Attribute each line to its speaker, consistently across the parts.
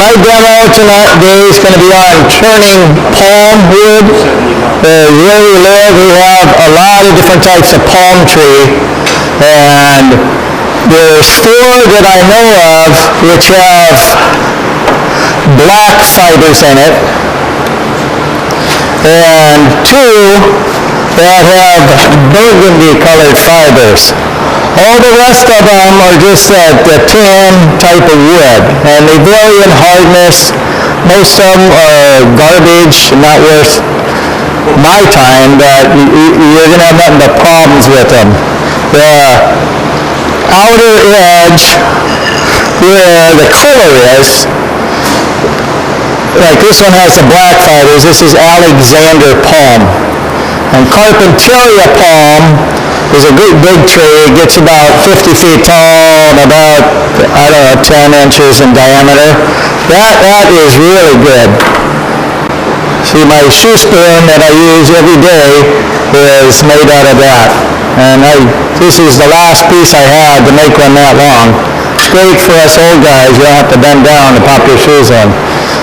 Speaker 1: My demo today is going to be on turning palm wood. Where we live, we have a lot of different types of palm tree, and there's 4 that I know of which have black fibers in it, and 2 that have burgundy colored fibers. All the rest of them are just the tan type of wood, and they vary in hardness. Most of them are garbage, not worth my time, but you're going to have nothing but problems with them. The outer edge, where the color is, like this one has the black fibers, this is Alexander palm. And Carpentaria palm is a great big tree. It gets about 50 feet tall and about, 10 inches in diameter. That is really good. See, my shoe spoon that I use every day is made out of that. And this is the last piece I had to make one that long. It's great for us old guys. You don't have to bend down to pop your shoes in.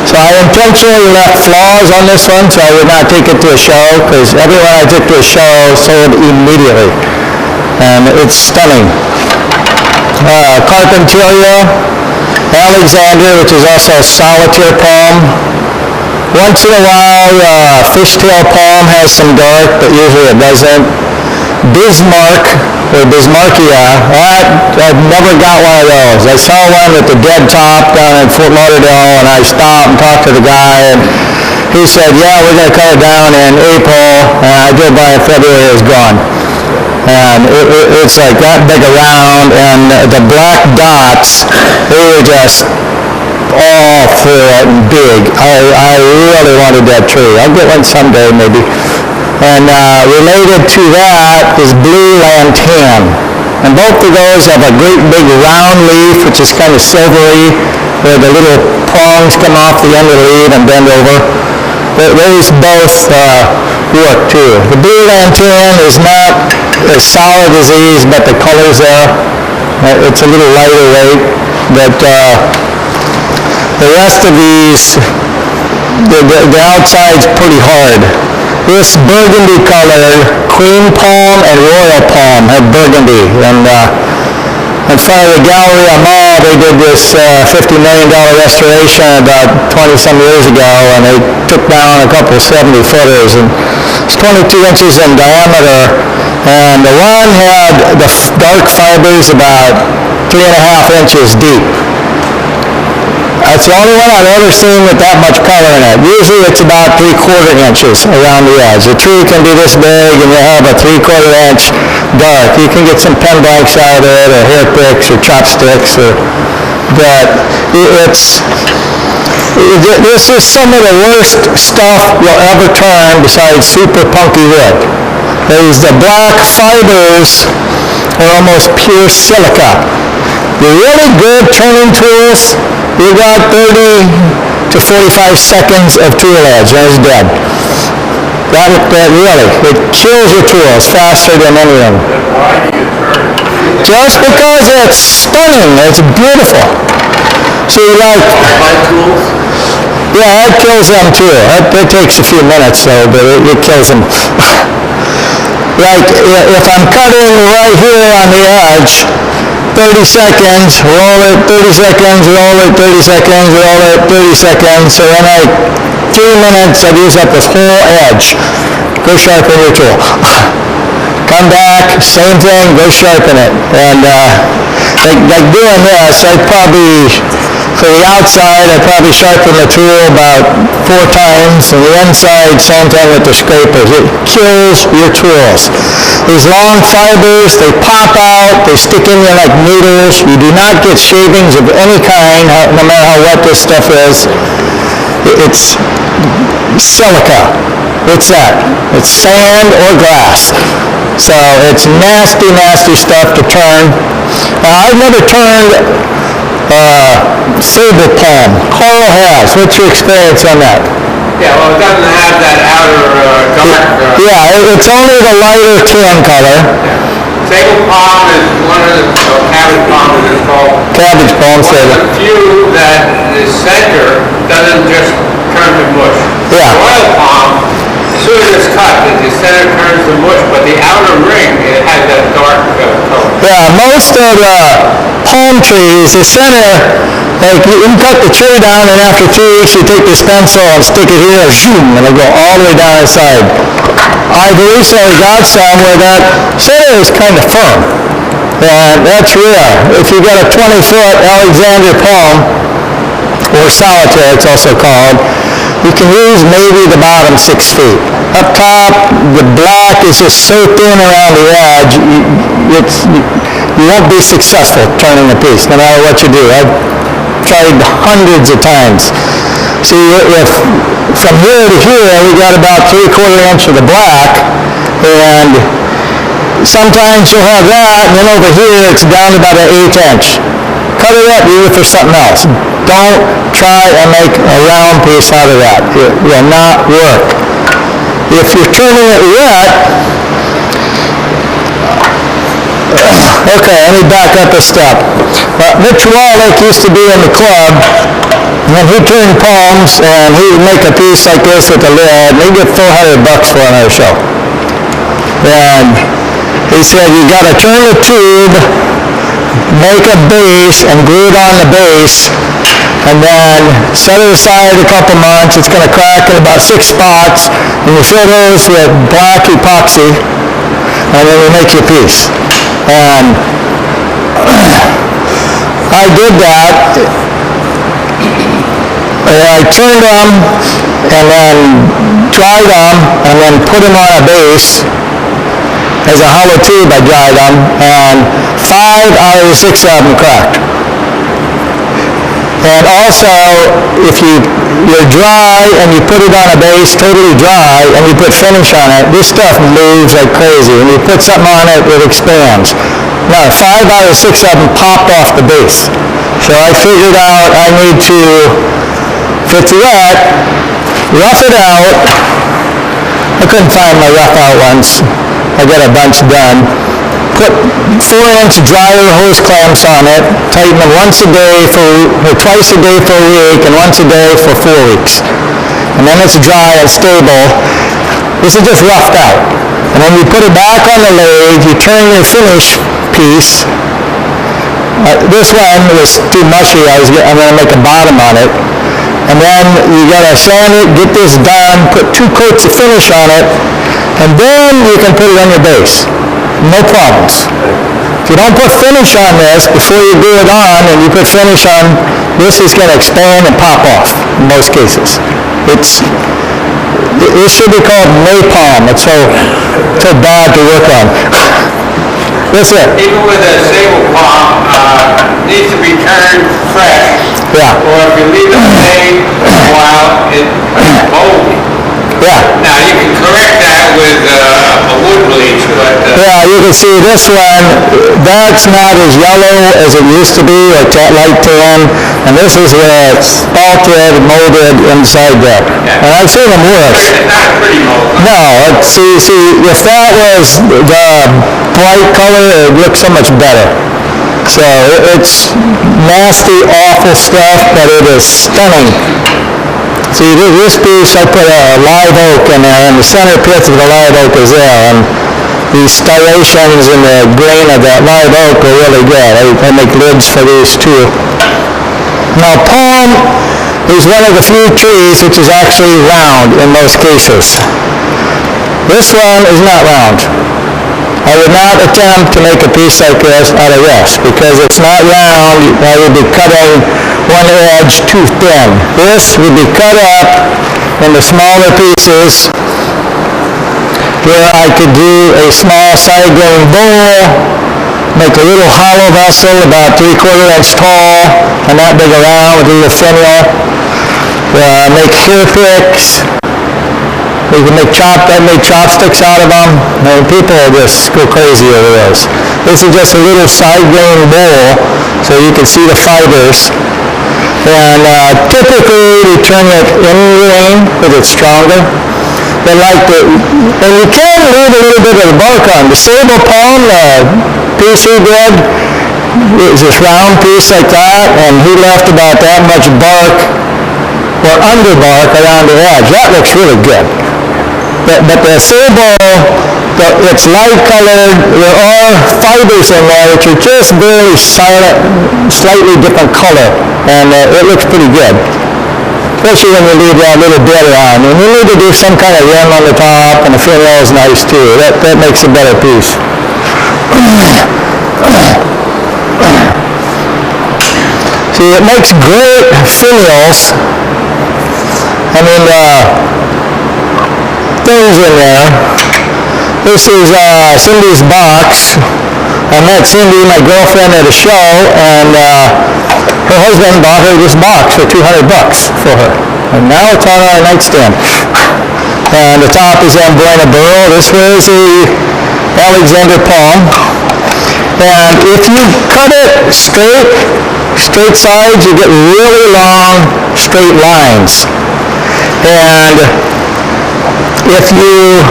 Speaker 1: So I intentionally left flaws on this one so I would not take it to a show, because everyone I took to a show sold immediately. And it's stunning. Carpentaria, Alexander, which is also solitaire palm. Once in a while, fishtail palm has some dark, but usually it doesn't. Bismarck, or Bismarckia, I've never got one of those. I saw one with the dead top down in Fort Lauderdale, and I stopped and talked to the guy, and he said, yeah, we're going to cut it down in April, and I drove by in February, it was gone. And it's like that big around, and the black dots, they were just all through it and big. I really wanted that tree. I'll get one someday maybe. And related to that is blue lantana. And both of those have a great big round leaf, which is kind of silvery, where the little prongs come off the end of the leaf and bend over. Those both work too. The blue lantana is not as solid as these, but the color's there. It's a little lighter weight, but the rest of these, the outside's pretty hard. This burgundy color, cream palm and royal palm have burgundy. And in front of the Galleria Mall, they did this $50 million restoration about 20-some years ago, and they took down a couple 70-footers. And it's 22 inches in diameter, and the one had the dark fibers about 3.5 inches deep. That's the only one I've ever seen with that much color in it. Usually it's about 3/4 inches around the edge. The tree can be this big and you have a 3/4 inch dark. You can get some pen blanks out of it, or hair picks, or chopsticks, but this is some of the worst stuff you'll ever turn besides super punky wood. The black fibers are almost pure silica. The really good turning tools, you got 30 to 45 seconds of tool edge, and it's dead. That really, it kills your tools faster than any of them.
Speaker 2: Why do you turn?
Speaker 1: Just because it's stunning, it's beautiful. See, like,
Speaker 2: My tools?
Speaker 1: yeah, that kills them too. That takes a few minutes though, but it kills them. Like, if I'm cutting right here on the edge, 30 seconds, roll it, 30 seconds, roll it, 30 seconds, roll it, 30 seconds. So in like 3 minutes, I've used up this whole edge. Go sharpen your tool. Come back, same thing, go sharpen it. And like doing this, for the outside, I probably sharpen the tool about 4 times, and the inside, same thing with the scrapers. It kills your tools. These long fibers, they pop out, they stick in you like needles. You do not get shavings of any kind, no matter how wet this stuff is. It's silica. What's that? It's sand or glass. So it's nasty, nasty stuff to turn. I've never turned sable palm. Carl has. What's your experience on that?
Speaker 2: Yeah, well, it doesn't have that outer dark.
Speaker 1: Yeah, it's only the lighter tan color.
Speaker 2: Sable palm is one of the, cabbage palm as it's called.
Speaker 1: Cabbage palm,
Speaker 2: One
Speaker 1: sable.
Speaker 2: of the few that the center doesn't just turn to mush.
Speaker 1: Yeah.
Speaker 2: Royal palm, as soon as it's cut, the center turns to mush, but the outer ring, it has that dark color.
Speaker 1: Yeah, most of the palm trees, the center, like you can cut the tree down and after 2 weeks you take this pencil and stick it here, zoom, and it'll go all the way down the side. I've recently got some where that center is kind of firm. And that's rare. If you got a 20-foot Alexander palm, or solitaire it's also called, you can use maybe the bottom 6 feet. Up top, the black is just so thin around the edge, you won't be successful turning a piece, no matter what you do. I've tried hundreds of times. See, if from here to here, we got about 3/4 inch of the black, and sometimes you'll have that, and then over here, it's down to about an 1/8 inch. Cut it up, use it for something else. Don't try and make a round piece out of that. It will not work. If you're turning it wet, okay, let me back up a step. Mitch Wallach used to be in the club, and he turned palms, and he would make a piece like this with a lid, and he'd get $400 for another show. And he said, you got to turn the tube, make a base, and glue it on the base, and then set it aside a couple months. It's going to crack in about 6 spots, and you fill those with black epoxy, and then you make your piece. And I did that. I turned them, and then dried them, and then put them on a base. As a hollow tube, I dried them, and 5 out of the 6 of them cracked. And also, if you're dry and you put it on a base, totally dry, and you put finish on it, this stuff moves like crazy. When you put something on it, it expands. Now, 5 out of 6 of them popped off the base. So I figured out I need to, if it's wet, rough it out. I couldn't find my rough out ones. I got a bunch done. Put 4-inch dryer hose clamps on it, tighten them once a day or twice a day for a week, and once a day for 4 weeks. And then it's dry and stable. This is just roughed out. And then you put it back on the lathe, you turn your finish piece. This one was too mushy, I'm going to make a bottom on it. And then you got to sand it, get this done, put 2 coats of finish on it, and then you can put it on your base. No problems. If you don't put finish on this before you do it on, and you put finish on, this is going to expand and pop off in most cases. This should be called napalm. It's so bad to work on. That's it.
Speaker 2: Even with a sable palm, needs to be turned fresh.
Speaker 1: Yeah.
Speaker 2: Or if you leave it stay a while, it's moldy.
Speaker 1: Yeah.
Speaker 2: Now, you can correct that with a wood bleach, but...
Speaker 1: Yeah, you can see this one, that's not as yellow as it used to be, like that light tan, and this is where it's spalted, molded inside there.
Speaker 2: Yeah.
Speaker 1: And I've seen them worse.
Speaker 2: It's not a pretty mold.
Speaker 1: No, see, if that was the bright color, it would look so much better. So it's nasty, awful stuff, but it is stunning. See, this piece, I put a live oak in there, and the center pith of the live oak is there, and these striations in the grain of that live oak are really good. I make lids for these too. Now, palm is one of the few trees which is actually round in most cases. This one is not round. I would not attempt to make a piece like this out of this, because it's not round. I would be cutting one edge too thin. This would be cut up into smaller pieces where I could do a small side grain bowl, make a little hollow vessel about 3/4 inch tall and that big around with a little finial, make hair picks. We can make chopsticks out of them. I mean, people just go crazy over this. This is just a little side grain bowl so you can see the fibers. And typically we turn it in grain because it's stronger. that like the, and you can leave a little bit of the bark on. The sable palm, piece he did, is this round piece like that, and he left about that much bark or underbark around the edge. That looks really good. But the sable, it's light colored. There are fibers in there which are just very silent, slightly different color, and it looks pretty good. Especially when you leave that little bit on. And you need to do some kind of rim on the top, and the finial is nice too. That makes a better piece. See, it makes great finials. I mean, things in there. This is Cindy's box. I met Cindy, my girlfriend, at a show, and her husband bought her this box for $200 for her. And now it's on our nightstand. And the top is Amboina burl. This was the Alexander palm. And if you cut it straight sides, you get really long, straight lines. And if you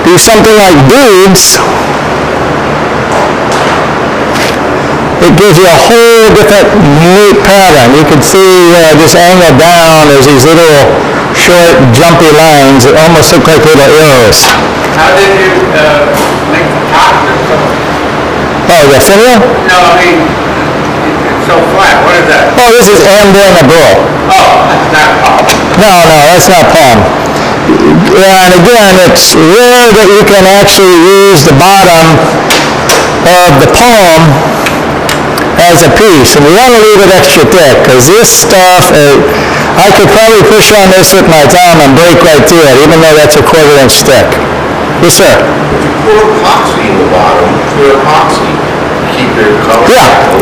Speaker 1: do something like beads, it gives you a whole different neat pattern. You can see this angle down, there's these little short, jumpy lines that almost look like little arrows.
Speaker 2: How did you make the top or something?
Speaker 1: Oh, the finial?
Speaker 2: No, I mean, it's so flat. What is that?
Speaker 1: Oh, this is Amboina burl.
Speaker 2: Oh, that's not palm.
Speaker 1: No, that's not palm. And again, it's rare that you can actually use the bottom of the palm as a piece. And we want to leave it extra thick, because this stuff, I could probably push on this with my thumb and break right through it, even though that's a 1/4 inch thick. Yes, sir?
Speaker 3: Pour epoxy in the bottom for epoxy. Keep your color.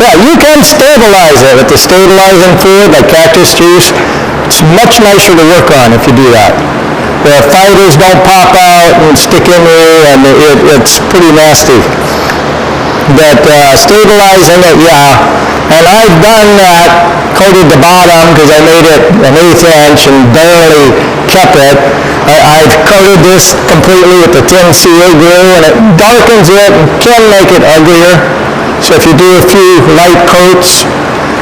Speaker 1: Yeah, you can stabilize it with the stabilizing fluid, like cactus juice. It's much nicer to work on if you do that. The fibers don't pop out and stick in you, and it's pretty nasty. But stabilizing it, yeah. And I've done that, coated the bottom because I made it 1/8 inch and barely kept it. I've coated this completely with the tin seal glue, and it darkens it and can make it uglier. So if you do a few light coats,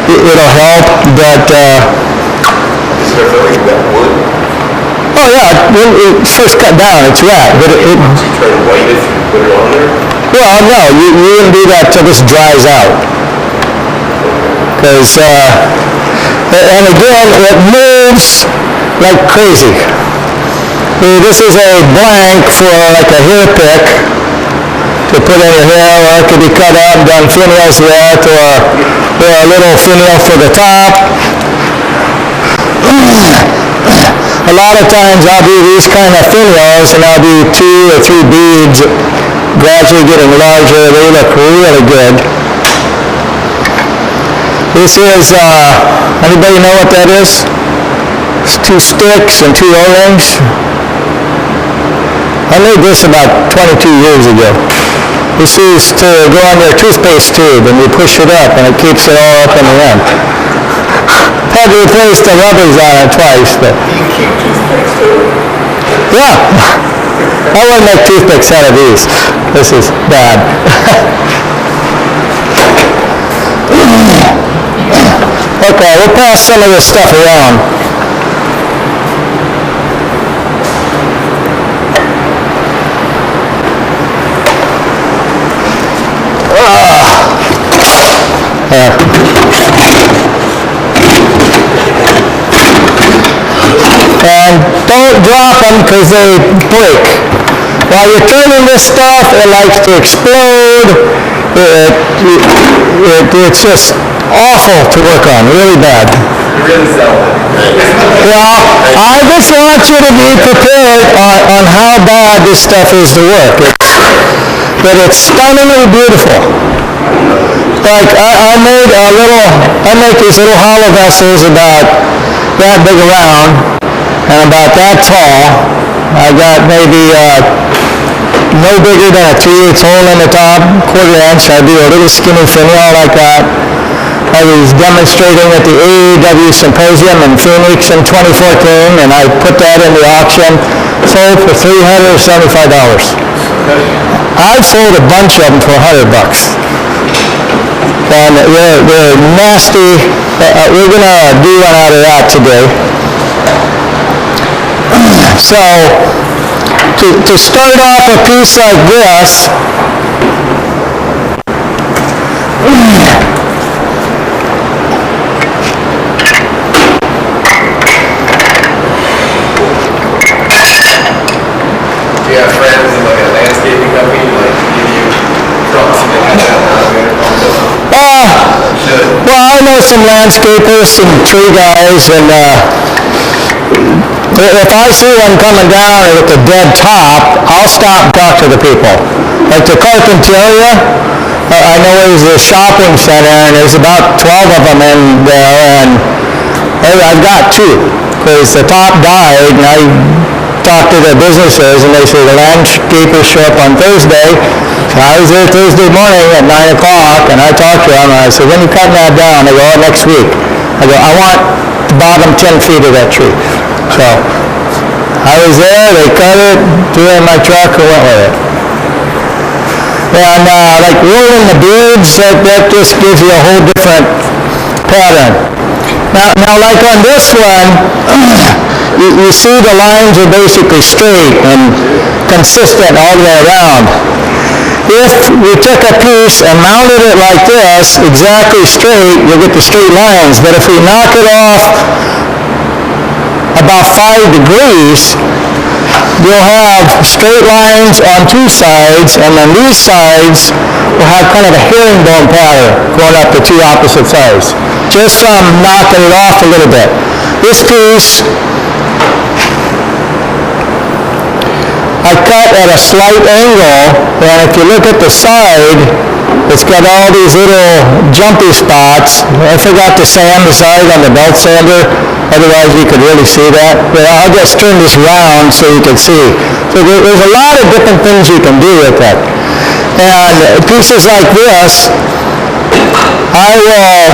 Speaker 1: it'll help. But
Speaker 3: Is there very wet wood?
Speaker 1: oh yeah, when it first cut down, it's wet. But
Speaker 3: Epoxy turn white if you put it on there?
Speaker 1: well, no, you wouldn't do that till this dries out. Because, and again, it moves like crazy. This is a blank for like a hair pick to put in your hair, or it could be cut up and done finials with, or a little finial for the top. A lot of times I'll do these kind of finials, and I'll do 2 or 3 beads, gradually getting larger. They look really good. This is, anybody know what that is? It's 2 sticks and 2 O-rings. I made this about 22 years ago. This is to go on your toothpaste tube, and you push it up, and it keeps it all up in the end. Had to replace the rubbers on it twice, but
Speaker 3: You keep toothpicks too?
Speaker 1: yeah. I wouldn't make toothpicks out of these. This is bad. Okay, we'll pass some of this stuff around. And don't drop them because they break. While you're turning this stuff, it likes to explode. It's just awful to work on, really bad.
Speaker 3: You really sell it.
Speaker 1: Well, I just want you to be prepared on how bad this stuff is to work. But it's stunningly beautiful. Like, I make these little hollow vessels about that big around and about that tall. I got maybe no bigger than a 3/8 hole in the top, 1/4 inch. I do a little skinny finial like that. I was demonstrating at the AEW Symposium in Phoenix in 2014, and I put that in the auction. sold for $375. I've sold a bunch of them for $100. And they're nasty. We're going to do one out of that today. So, to start off a piece like this,
Speaker 3: Do you have friends in like a landscaping company, like give you trucks and they have that elevator?
Speaker 1: well, I know some landscapers, some tree guys, and if I see one coming down with a dead top, I'll stop and talk to the people. Like the Carpinteria, I know there's a shopping center, and there's about 12 of them in there, and I've got two, because the top died, and I talked to the businesses, and they say the landscapers show up on Thursday. So I was there Thursday morning at 9 o'clock, and I talked to them, and I said, when are you cutting that down? They go, oh, next week. I go, I want the bottom 10 feet of that tree. So I was there, they cut it, threw it in my truck, and went with it. And like rolling the beads, that just gives you a whole different pattern. Now like on this one, you see the lines are basically straight and consistent all the way around. If we took a piece and mounted it like this, exactly straight, you'll get the straight lines. But if we knock it off about 5 degrees, you'll have straight lines on two sides, and then these sides will have kind of a herringbone pattern going up the two opposite sides, just from knocking it off a little bit. This piece I cut at a slight angle, and if you look at the side, it's got all these little jumpy spots. I forgot to sand the side on the belt sander, otherwise you could really see that. But I'll just turn this round so you can see. So there's a lot of different things you can do with it. And pieces like this, I will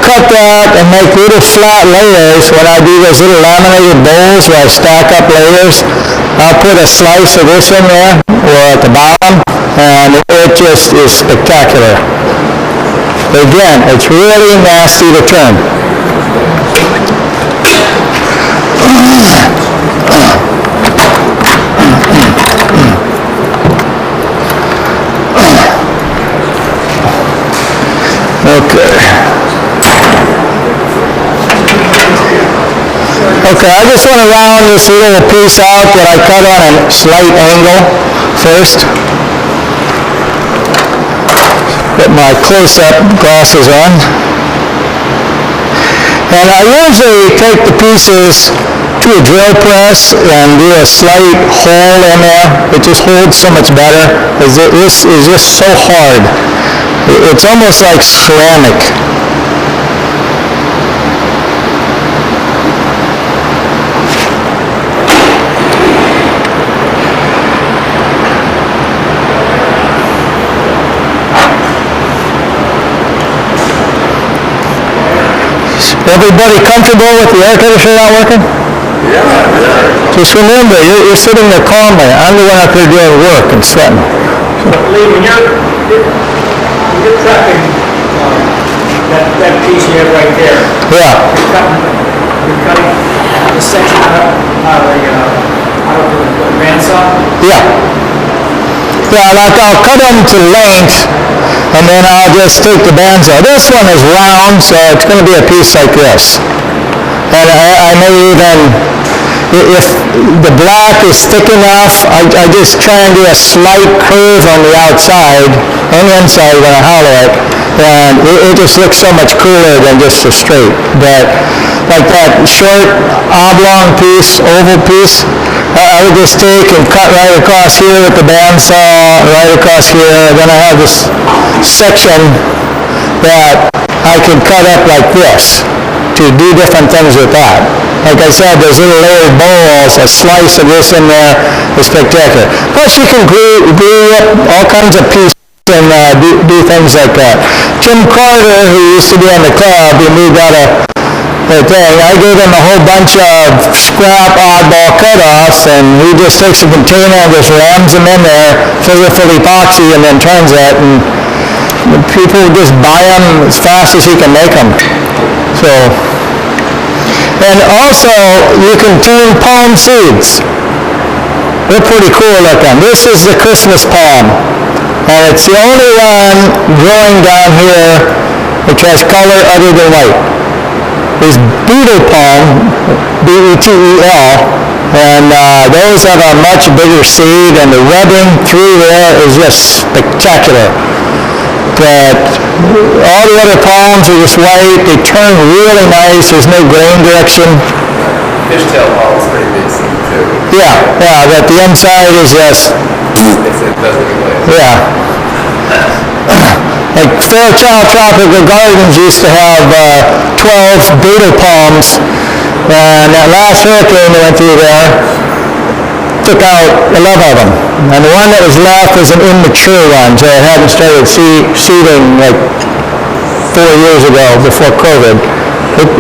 Speaker 1: cut that and make little flat layers. When I do those little laminated bowls where I stack up layers, I'll put a slice of this in there or at the bottom, and it just is spectacular. Again, it's really nasty to trim. Okay, I just want to round this little piece out that I cut on a slight angle first. Put my close-up glasses on. And I usually take the pieces to a drill press and do a slight hole in there. It just holds so much better, because this is just so hard. It's almost like ceramic. Everybody comfortable with the air conditioner not working?
Speaker 3: Yeah.
Speaker 1: Just remember, you're sitting there calmly. I'm the one up here doing work and sweating.
Speaker 4: Lee, when you're prepping that piece you have right there,
Speaker 1: Yeah.
Speaker 4: you're cutting the section out of the bandsaw.
Speaker 1: Yeah. Yeah, like I'll cut them to length, and then I'll just take the bandsaw. This one is round, so it's going to be a piece like this. And I may even, if the black is thick enough, I just try and do a slight curve on the outside and inside when I hollow it, and it just looks so much cooler than just a straight. But like that short oblong piece, oval piece, I would just take and cut right across here with the bandsaw, right across here, and then I have this section that I can cut up like this to do different things with that. Like I said, there's little layered bowls, a slice of this in there is spectacular. Plus you can glue up all kinds of pieces and do things like that. Tim Carter, who used to be on the club, he moved out of thing. I gave him a whole bunch of scrap oddball cutoffs, and he just takes a container and just rams them in there, fills it full of epoxy, and then turns it, and people just buy them as fast as he can make them. So, and also, you can turn palm seeds. They're pretty cool looking. This is the Christmas palm, and it's the only one growing down here which has color other than white. Is beetle palm, B-E-T-E-L, and those have a much bigger seed, and the rubbing through there is just spectacular. But all the other palms are just white. They turn really nice. There's no grain direction.
Speaker 3: Fishtail palm is pretty big seed too.
Speaker 1: Yeah, but the inside is just,
Speaker 3: It doesn't glare.
Speaker 1: yeah. Like Fairchild Tropical Gardens used to have 12 beetle palms, and that last hurricane that went through there took out 11 of them. And the one that was left was an immature one, so it hadn't started seeding like 4 years ago before COVID.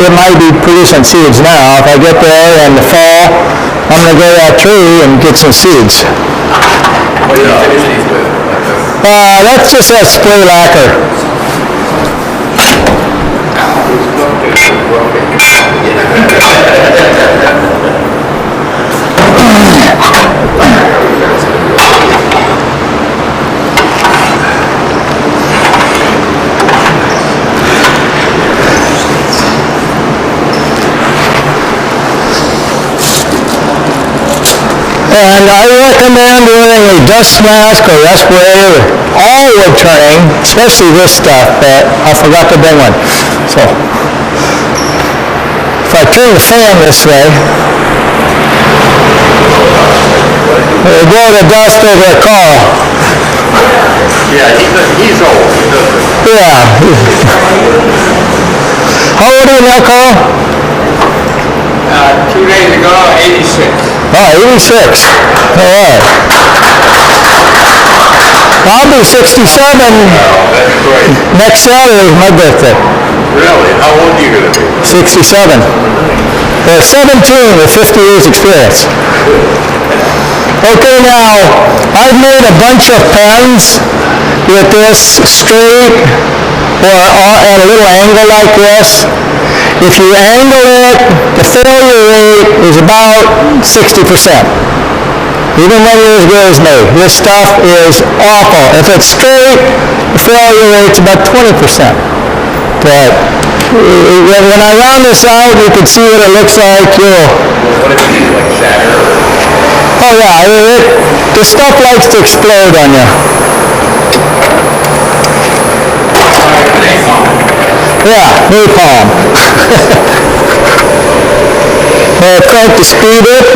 Speaker 1: It might be producing seeds now. If I get there in the fall, I'm going to grow that tree and get some seeds.
Speaker 3: What do you finish these with?
Speaker 1: That's just that spray lacquer. And I recommend wearing a dust mask or respirator, all wood turning, especially this stuff, but I forgot to bring one. So, if I turn the fan this way, it'll blow the dust over the car.
Speaker 3: Yeah, he's old. He doesn't.
Speaker 1: Yeah. How old are you now, Carl?
Speaker 2: 2 days ago, 86.
Speaker 1: Oh, 86. All right. I'll be 67
Speaker 3: That's great.
Speaker 1: next Saturday is my birthday.
Speaker 3: Really? How old are you going to be?
Speaker 1: 67. 17 with 50 years experience. Okay, now, I've made a bunch of pens with this straight or at a little angle like this. If you angle it, the failure rate is about 60%. Even when you're as good as me. This stuff is awful. If it's straight, the failure rate's about 20%. But when I round this out, you can see what it looks like.
Speaker 3: What if you like shatter?
Speaker 1: Oh yeah, the stuff likes to explode on you. Yeah, napalm. Crank to speed it.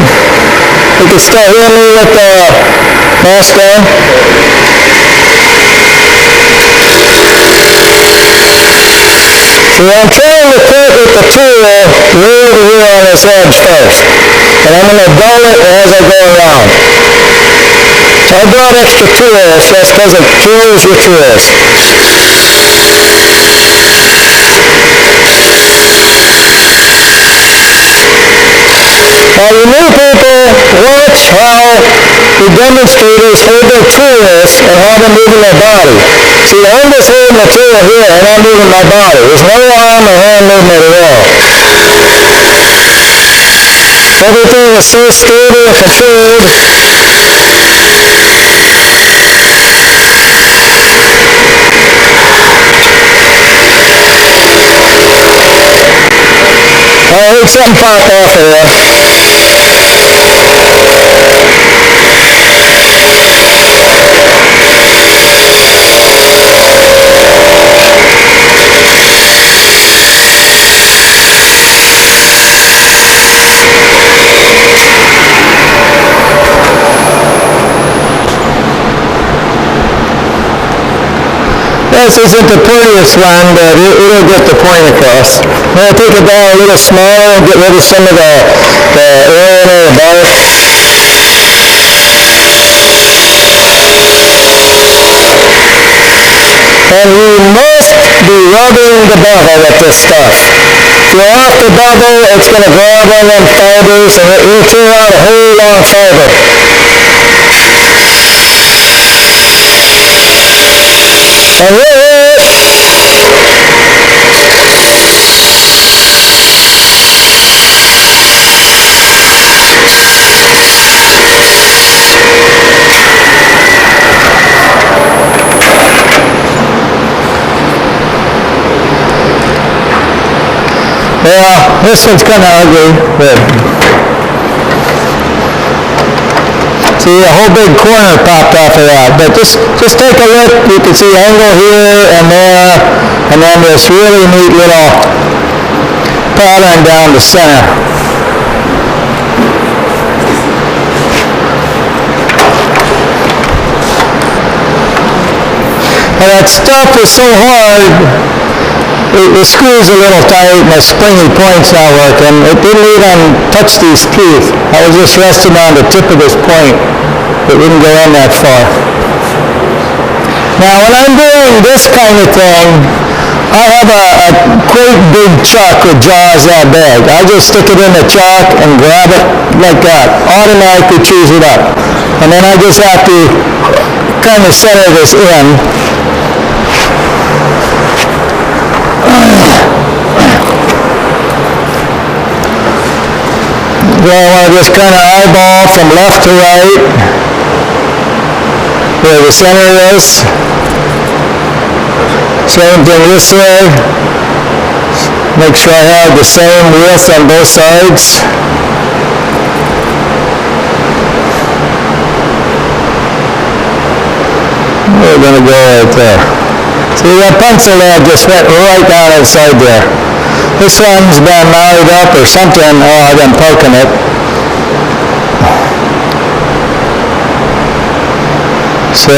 Speaker 1: You can still hear me with the mask on. So I'm trying to cut with the tool way over here on this edge first. And I'm going to dull it as I go around. So I brought extra tools just because it kills your tools. Now you new people, watch how the demonstrators hold their tools and how they're moving their body. See, I'm just holding the tool here and I'm moving my body. There's no arm or hand movement at all. Everything is so stable and controlled. I heard something pop off of there. This isn't the prettiest one, but it'll get the point across. I'm going to take it down a little smaller and get rid of some of the area near the bark. And you must be rubbing the bevel with this stuff. you're off the bubble, it's going to grab on them fibers, and you'll tear out a whole long fiber. And yeah, this one's kind of ugly, but see, a whole big corner popped off of that. But just take a look. You can see angle here and there, and then this really neat little pattern down the center. And that stuff is so hard. The screw's a little tight and the springy point's not working. It didn't even touch these teeth. I was just resting on the tip of this point. It didn't go in that far. Now when I'm doing this kind of thing, I have a great big chuck with jaws that big. I just stick it in the chuck and grab it like that. Automatically chews it up. And then I just have to kind of center this in. Then I want to just kind of eyeball from left to right where the center is. Same thing this way. Make sure I have the same width on both sides. We're going to go right there. See, that pencil there just went right down inside there. This one's been married up or something. Oh, I've been poking it. So,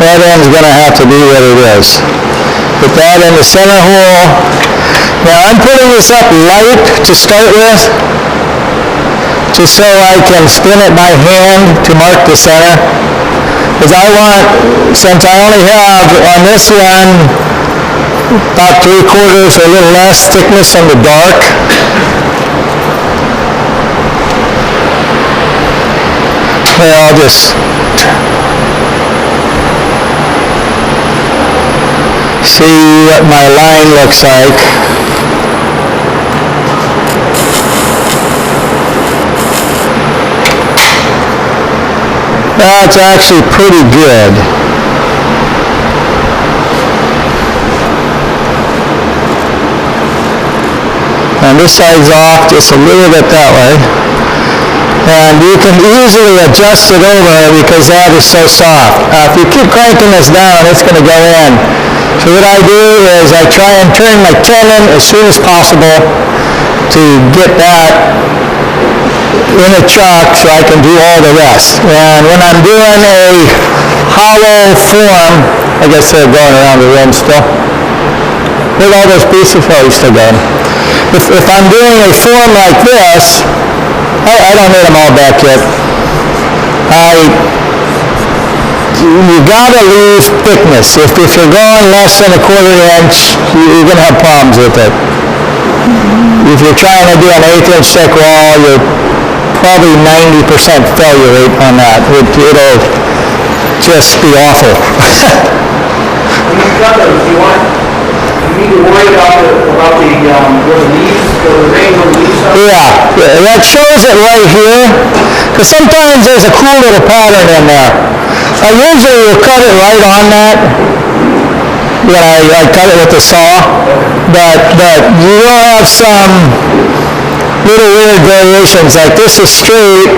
Speaker 1: that end's going to have to be what it is. Put that in the center hole. Now I'm putting this up light to start with, just so I can spin it by hand to mark the center. Because I want, since I only have on this one about 3/4 or a little less thickness in the dark, well, I'll just see what my line looks like. That's actually pretty good. And this side's off just a little bit that way. And you can easily adjust it over because that is so soft. If you keep cranking this down, it's going to go in. So what I do is I try and turn my tenon as soon as possible to get that in a chuck so I can do all the rest. And when I'm doing a hollow form, I guess they're going around the rim still. Where'd all those pieces go? Still going. If I'm doing a form like this, I don't need them all back yet. You gotta leave thickness. If you're going less than 1/4 inch, you're gonna have problems with it. If you're trying to do an 1/8 inch thick wall, you're probably 90% failure rate on that. It'll just be awful.
Speaker 4: When you've got those, you need to worry about where the leaves, where the rain, where the leaves are.
Speaker 1: Yeah, that shows it right here. Because sometimes there's a cool little pattern in there. I usually will cut it right on that when I cut it with the saw. But you will have some little weird variations, like this is straight,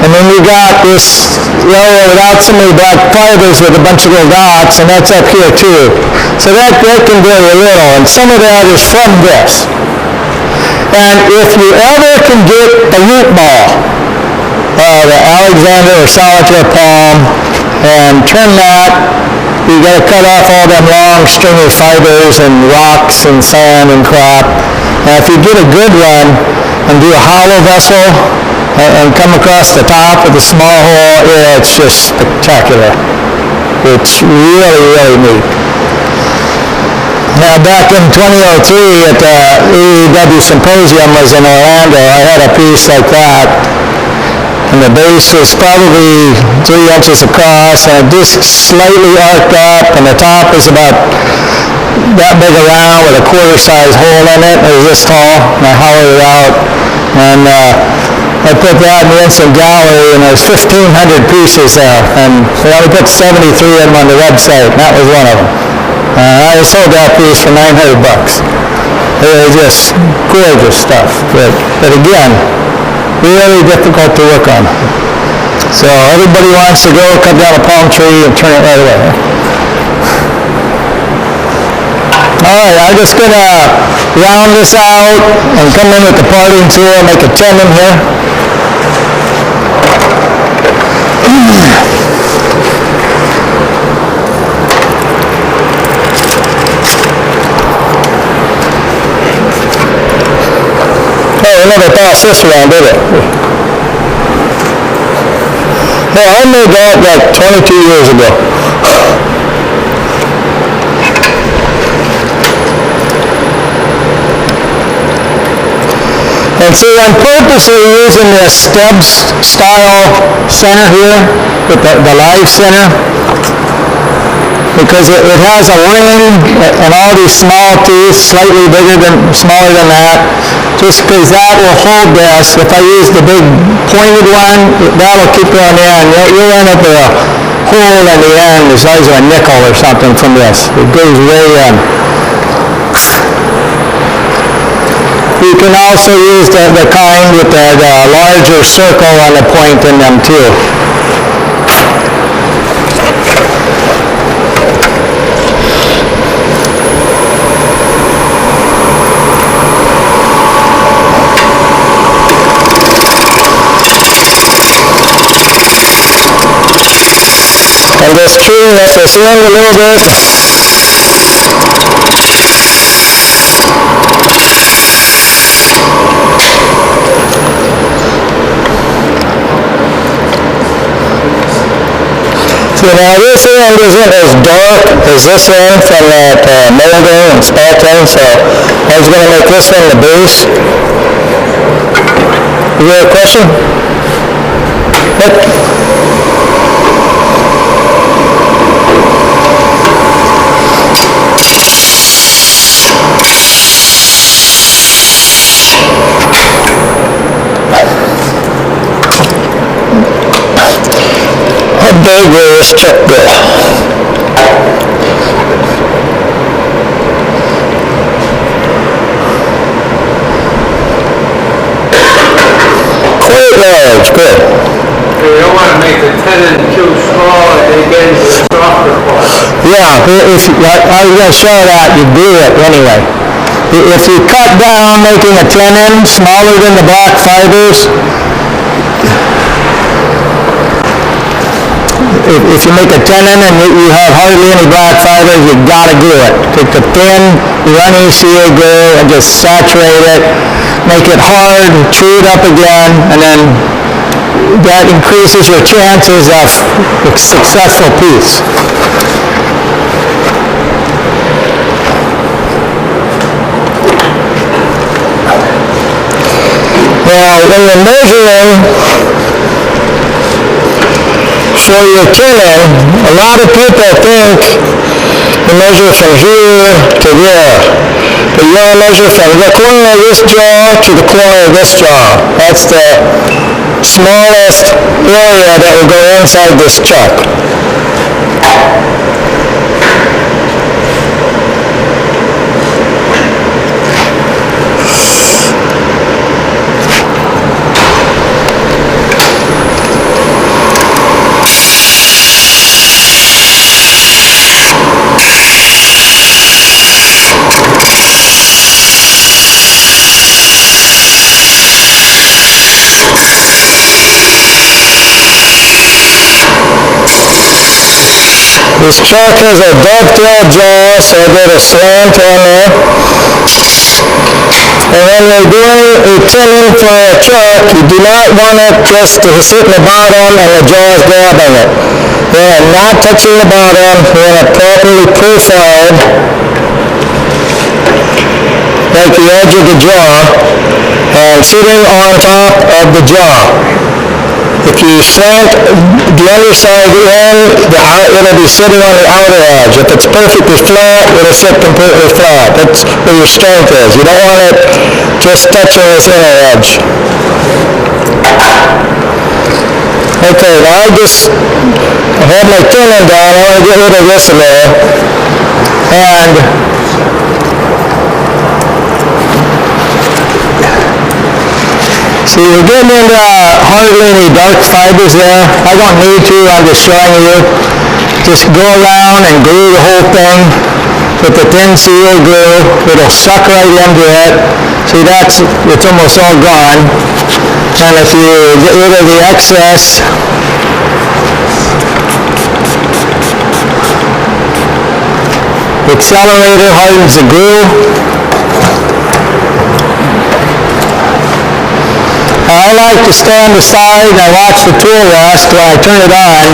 Speaker 1: and then you got this area without so many black fibers with a bunch of little dots, and that's up here too. So that can vary a little, and some of that is from this. And if you ever can get a root ball, the Alexander or solitaire palm, and trim that, you got to cut off all them long stringy fibers and rocks and sand and crap. And if you get a good one and do a hollow vessel, and come across the top of the small hole, yeah, it's just spectacular. It's really, really neat. Now, back in 2003 at the AEW Symposium was in Orlando, I had a piece like that. And the base was probably 3 inches across, and a disc slightly arced up, and the top was about that big around with a quarter-size hole in it. It was this tall, and I hollowed it out. And I put that in the Instant Gallery, and there's 1,500 pieces there. And we only put 73 of them on the website, and that was one of them. I sold that piece for $900. It was just gorgeous stuff. But again, really difficult to work on. So everybody wants to go cut down a palm tree and turn it right away. All right, I'm just going to round this out and come in with the parting tool, make a tenon here. Oh, we never passed this around, did it? Yeah, I made that like 22 years ago. And see, I'm purposely using this Stubbs style center here, with the live center, because it has a ring and all these small teeth, slightly smaller than that, just because that will hold this. If I use the big pointed one, that'll keep going in. You'll end up with a hole in the end the size of a nickel or something from this. It goes way in. You can also use the kind with the larger circle on the point in them too. And just tuning up this end a little bit. So now this end isn't as dark as this end from that molding and spalting, so I was going to make this one the base. You got a question? What? How big will this chuck go? Quite large, good.
Speaker 2: You don't want to make the tenon too small and they get into the softer part.
Speaker 1: Yeah, I was going to show that, you do it anyway. If you cut down making a tenon smaller than the black fibers, if you make a tenon and you have hardly any black fibers, you got to glue it. Take the thin, run ECA glue and just saturate it, make it hard, chew it up again, and then that increases your chances of a successful piece. Now, when you're measuring for your tenon, a lot of people think you measure from here to there. But you want to measure from the corner of this jaw to the corner of this jaw. That's the smallest area that will go inside this chuck. This chuck has a dovetail jaw, so I did a slant on there. And when you're doing a trimming for a truck, you do not want it just to sit in the bottom and the jaws grabbing it. You want it not touching the bottom. You want it properly profiled, like the edge of the jaw, and sitting on top of the jaw. If you slant the underside in, it'll be sitting on the outer edge. If it's perfectly flat, it'll sit completely flat. That's where your strength is. You don't want it just touching this inner edge. Okay, now I have my thinning down. I want to get rid of this in there. And see, we're getting into hardly any dark fibers there. I don't need to, I'm just showing you. Just go around and glue the whole thing with the thin seal glue. It'll suck right into it. See, it's almost all gone. And if you get rid of the excess, the accelerator hardens the glue. I like to stand aside and watch the tool rest while I turn it on.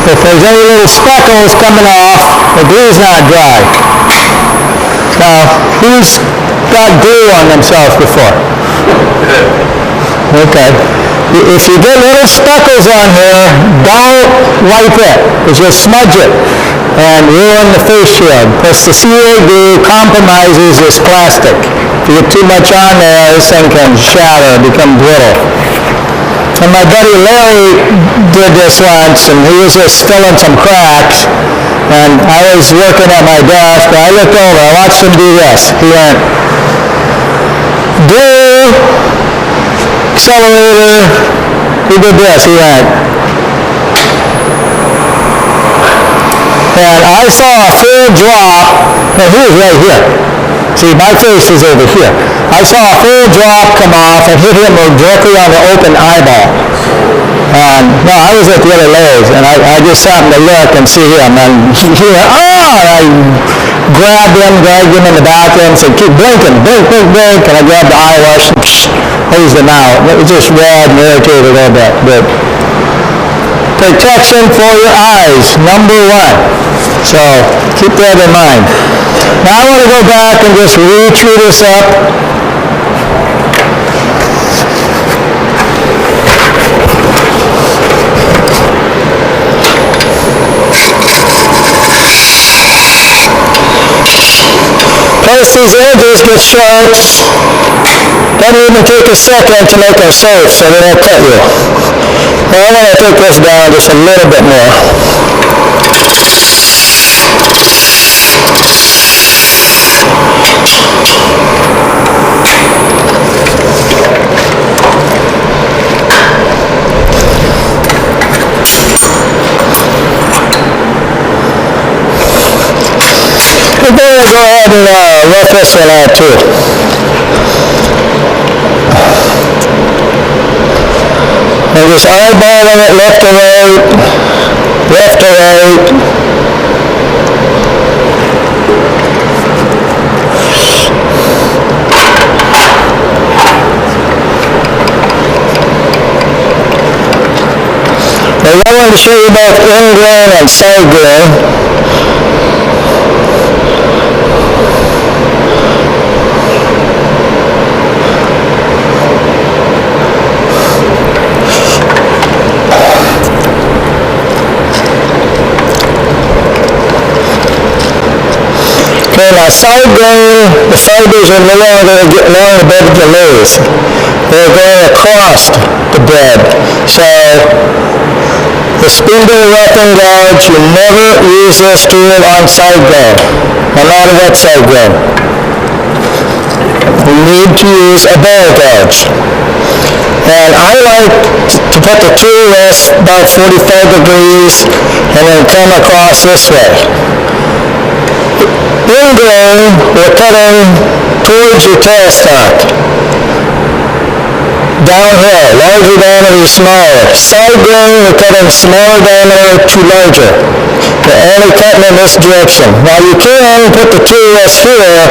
Speaker 1: If there's any little speckles coming off, the glue's not dry. Now, who's got glue on themselves before? Okay. If you get little speckles on here, don't wipe it, because you'll smudge it and ruin the face shield. Plus the seal glue compromises this plastic. If you get too much on there, this thing can shatter, become brittle. And my buddy Larry did this once, and he was just filling some cracks, and I was working at my desk, and I looked over, I watched him do this. He went, glue, accelerator, he did this, he went. And I saw a full drop, and he was right here. See, my face is over here. I saw a full drop come off and hit him directly on the open eyeball. And no, I was at the other layers, and I just happened to look and see him, and he went, oh! And I grabbed him, dragged him in the bathroom, said, keep blinking, blink, blink, blink, and I grabbed the eye wash and hosed him out. It was just red and irritated a little bit. But protection for your eyes, number one. So keep that in mind. Now I want to go back and just re-true this up. Plus these edges get sharp. Doesn't even take a second to make them sharp, so they don't cut you. Now I want to take this down just a little bit more. We're going to go ahead and rough this one out too. And just eyeballing it left to right, left to right. And I wanted to show you both in-grain and side grain. Okay, now side grain, the fibers are no longer along the bed of the lathe. They're going across the bed. So the spindle roughing gouge, you never use this tool on side grain, or not a wet side grain. You need to use a barrel gouge. And I like to put the tool rest about 45 degrees and then come across this way. In grain, we're cutting towards your tailstock. downhill, larger diameter, smaller. Side grain, we're cutting smaller diameter to larger. We're only cutting in this direction. Now you can put the TOS here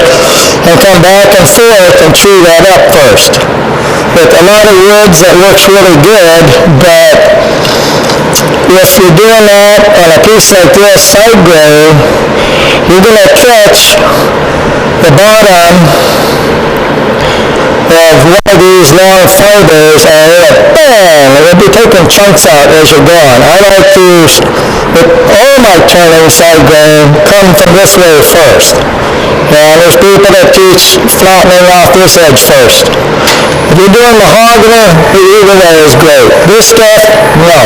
Speaker 1: and come back and forth and chew that up first. With a lot of woods, that works really good, but if you're doing that on a piece like this, side grain, you're going to catch the bottom of one of these long fibers and it'll bang, it'll be taking chunks out as you're going. I like to, with all my turning side grain, come from this way first. And there's people that teach flattening off this edge first. If you're doing mahogany, either way is great. This stuff, no.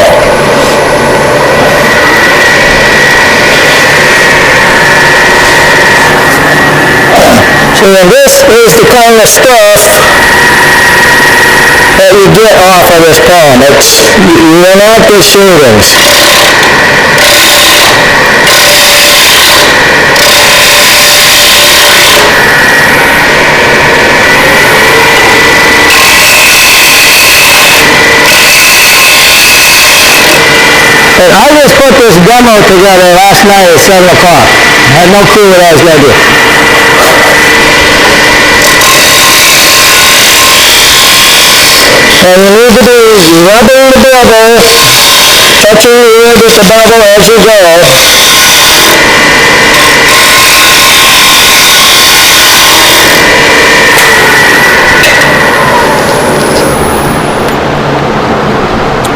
Speaker 1: So this is the kind of stuff that you get off of this palm. You will not get shavings. And I just put this demo together last night at 7 o'clock. I had no clue what I was going to do. And you need to be rubbing the bevel, touching the wood with the bevel as you go.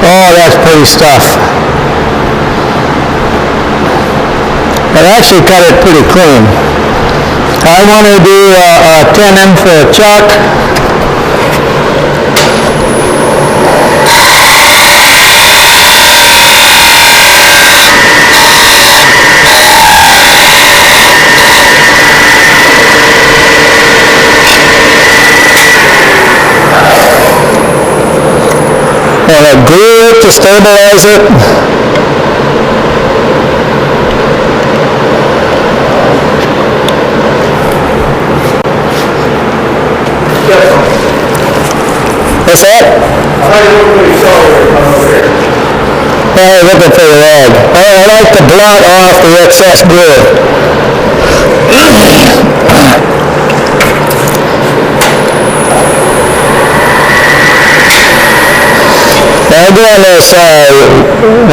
Speaker 1: Oh, that's pretty stuff. I actually cut it pretty clean. I want to do a tenon for a chuck. And I glue it to stabilize it. What's that?
Speaker 4: I thought you were going to show over here.
Speaker 1: I was looking for the rag. I like to blot off the excess glue. Now I go on this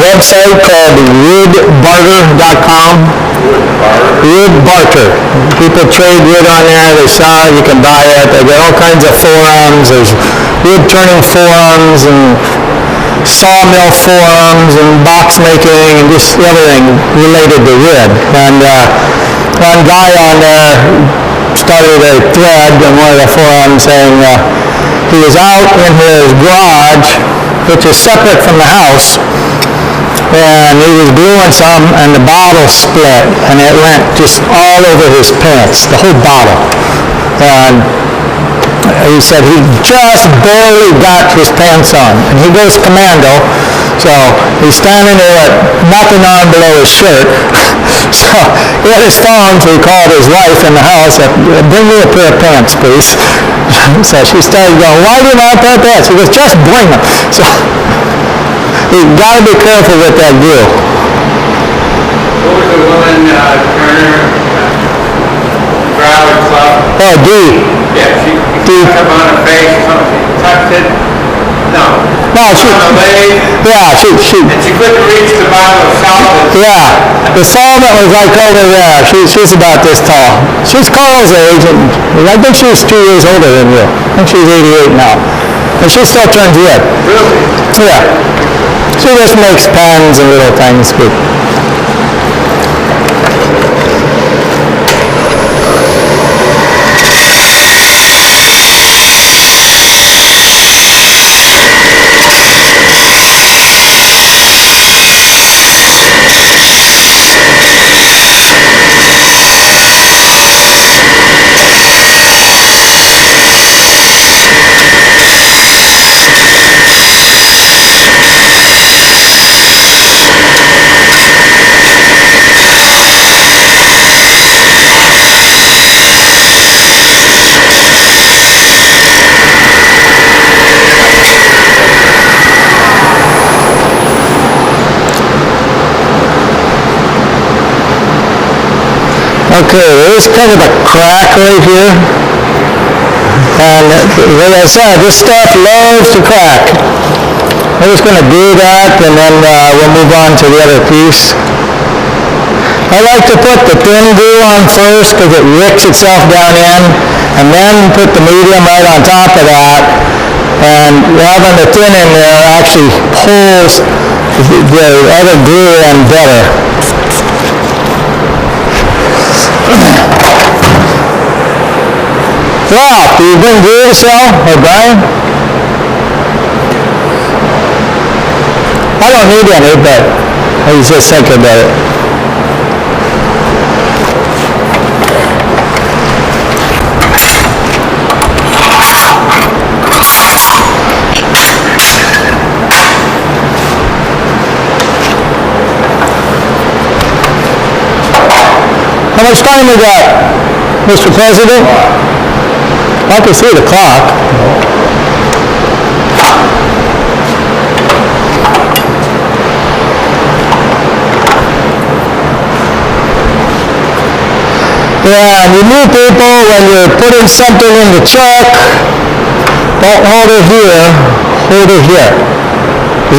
Speaker 1: website called woodbarter.com. Wood barter. People trade wood on there, they sell it, you can buy it. They got all kinds of forums. There's wood turning forums and sawmill forums and box making and just everything related to wood. And one guy on there started a thread on one of the forums saying he was out in his garage, which is separate from the house, and he was gluing some and the bottle split and it went just all over his pants, the whole bottle. And he said he just barely got his pants on, and he goes commando, so he's standing there with nothing on below his shirt. So he had his phone, so he called his wife in the house, said, bring me a pair of pants, please. So she started going, why do you want a pair of pants? He goes, just bring them. So you got to be careful with that glue.
Speaker 2: What was the woman, Turner, Broward Club?
Speaker 1: Oh, D.
Speaker 2: Yeah, she tucked up on her face or something, she tucked it, no,
Speaker 1: she,
Speaker 2: on the leg,
Speaker 1: yeah, she,
Speaker 2: and she couldn't reach the bottle of solvent.
Speaker 1: yeah, the solvent was like over there. She's about this tall. She's Carl's age, and I think she's 2 years older than you. I think she's 88 now. And she still turns wood.
Speaker 2: Really?
Speaker 1: Yeah. She just makes pens and little things. But Okay, there is kind of a crack right here. And like I said, this stuff loves to crack. I'm just going to do that, and then we'll move on to the other piece. I like to put the thin glue on first because it wicks itself down in, and then put the medium right on top of that. And having the thin in there actually pulls the other glue in better. Wow, do you bring glue to sell, or Brian? I don't need any, but I was just thinking about it. How much time we got, Mr. President? I can see the clock. Yeah, you new people, when you're putting something in the chuck, don't hold it here, hold it here.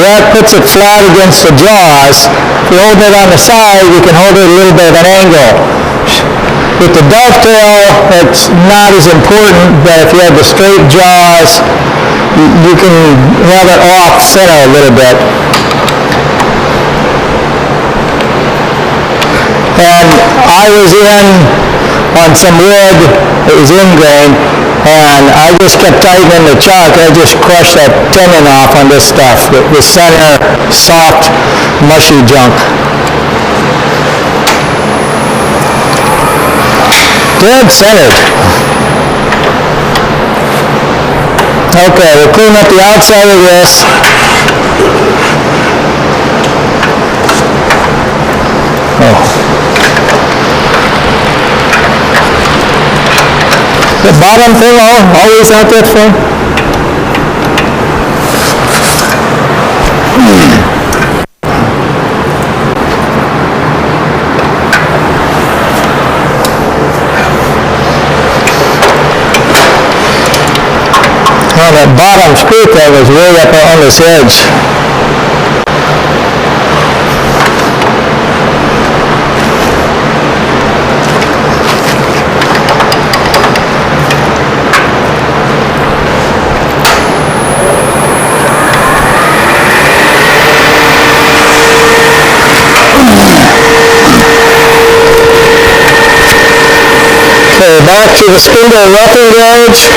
Speaker 1: That puts it flat against the jaws. If you hold it on the side, you can hold it a little bit at an angle. With the dovetail, it's not as important, but if you have the straight jaws, you can have it off center a little bit. And I was in on some wood that was ingrained, and I just kept tightening the chuck. I just crushed that tendon off on this stuff, the center, soft, mushy junk. Dead centered. Okay, we'll clean up the outside of this. The bottom thing always out that far? Oh, that bottom screw thing was way up on this edge. Okay, back to the spindle roughing gauge.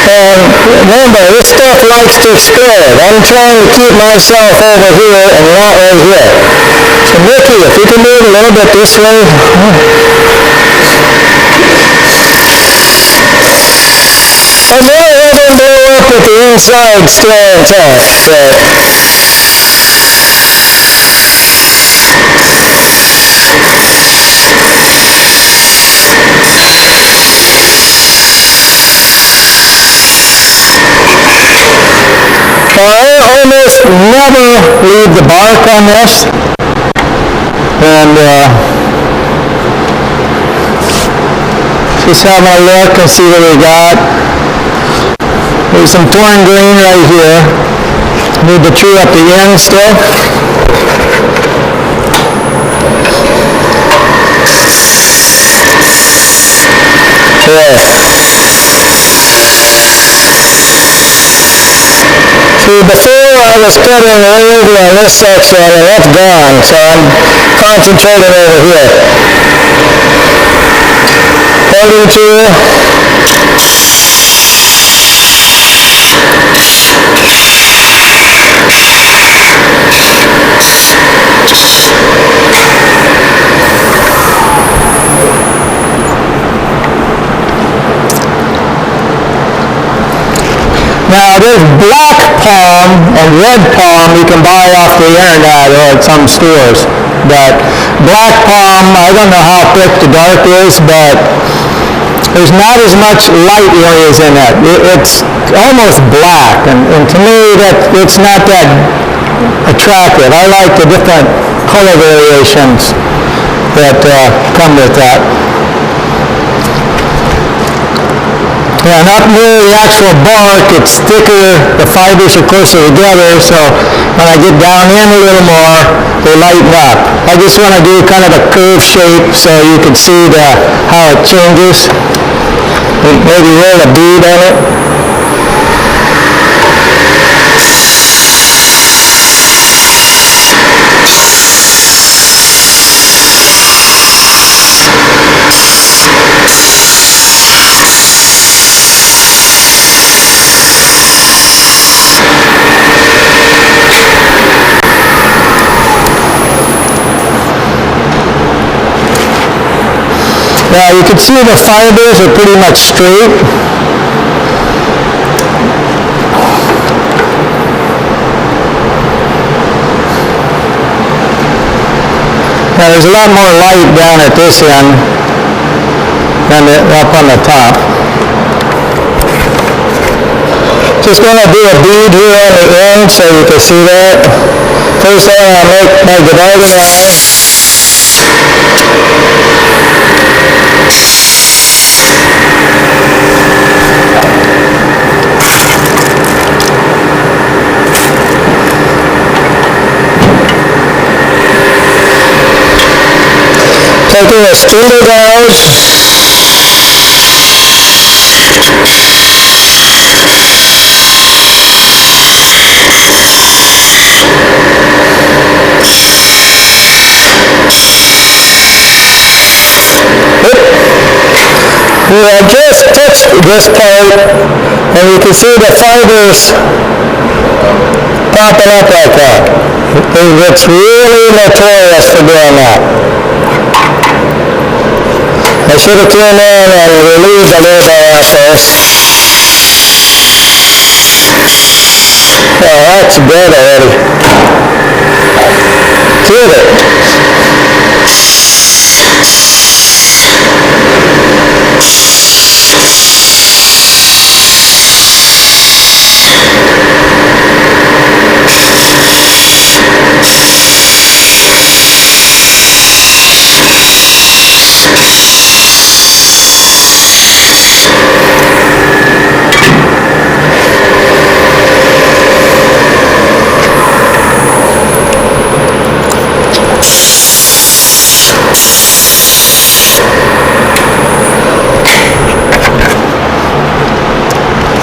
Speaker 1: And remember, this stuff likes to explode. I'm trying to keep myself over here and not right here. So Nicky, if you can move a little bit this way. I'm really having to blow up with the inside still intact. So. I almost never leave the bark on this, and just having a look and see what we got. There's some torn green right here. Need to true up the end still. Okay. See, before I was cutting over on this section, and that's gone, so I'm concentrating over here. Holding tool. Now, there's black palm and red palm you can buy off the internet or at some stores. But black palm, I don't know how thick the dark is, but there's not as much light areas in it. It's almost black, and to me, it's not that attractive. I like the different color variations that come with that. And up near the actual bark, it's thicker, the fibers are closer together, so when I get down in a little more, they lighten up. I just want to do kind of a curved shape so you can see how it changes. Maybe roll a bead on it. Now you can see the fibers are pretty much straight. Now there's a lot more light down at this end than up on the top. Just going to do a bead here on the end so you can see that. First I'm going to make my dividing line. Taking a spindle gouge, I just touched this part, and you can see the fibers popping up like that. It's really notorious for doing that. I should have came in and relieved a little bit out there. Oh, that's good already. Did it.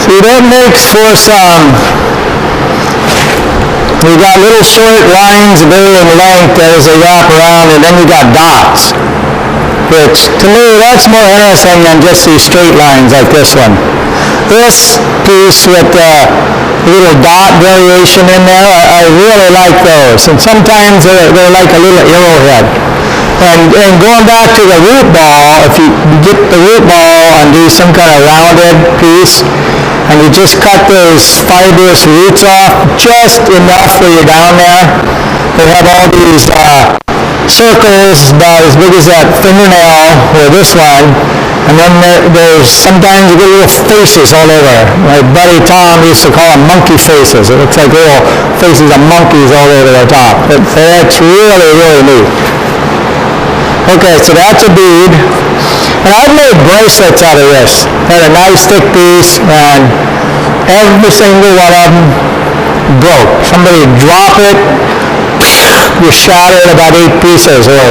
Speaker 1: See, that makes for some, you got little short lines varying length as they wrap around, and then you got dots, which to me that's more interesting than just these straight lines like this one. This piece with the little dot variation in there, I really like those, and sometimes they're like a little arrowhead. And going back to the root ball, if you get the root ball and do some kind of rounded piece, and you just cut those fibrous roots off just enough where you're down there, they have all these circles about as big as that fingernail or this one, and then there's sometimes you get little faces all over. My buddy Tom used to call them monkey faces. It looks like little faces of monkeys all over the top. That's really, really neat. Okay, so that's a bead. And I've made bracelets out of this. Had a nice thick piece, and every single one of them broke. Somebody drop it, you shatter it about 8 pieces, or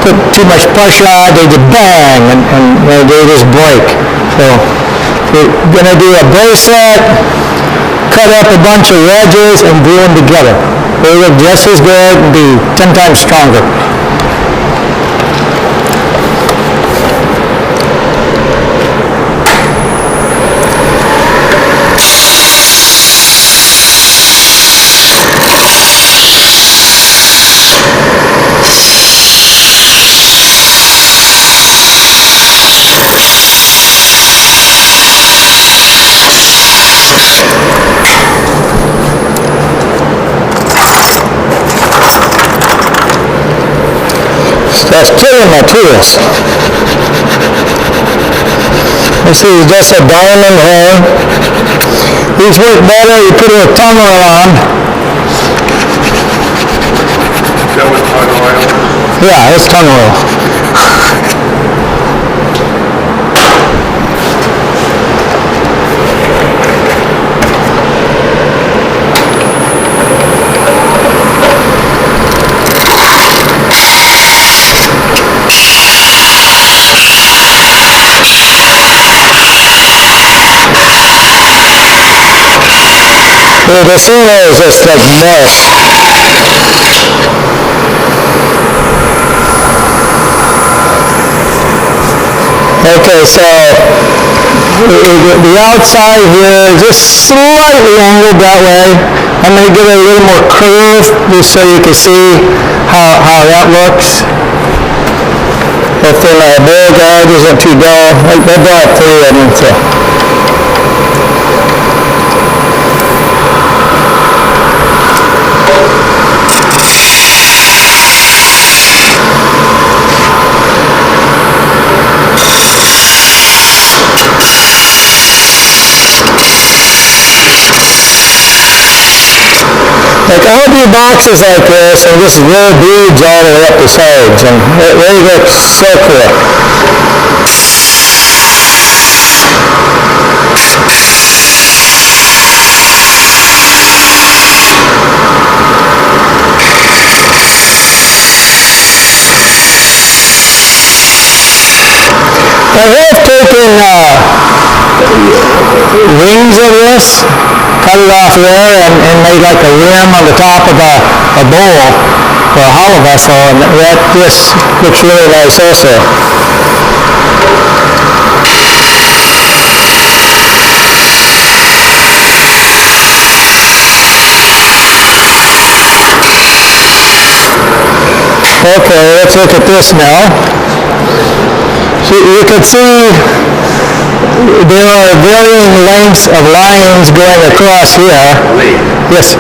Speaker 1: put too much pressure on it, they just bang, and they just break. So we're going to do a bracelet, cut up a bunch of wedges, and glue them together. They look just as good and be 10 times stronger. That's killing my tools. This is just a diamond here. These work better, you put a tunnel on. Yeah, it's tongue oil. The bassoon is just like mush. Okay, so the outside here is just slightly angled that way. I'm going to give it a little more curve just so you can see how that looks. If the bore guard isn't too dull, I brought 3 of them. So. Like I'll do boxes like this and just roll beads all the way up the sides, and it really looks so cool. I have taken rings of this, cut it off there, and made like a rim on the top of a bowl or a hollow vessel, and that just looks really nice also. Okay, let's look at this now. So you can see there are varying lengths of lines going across here. Yes.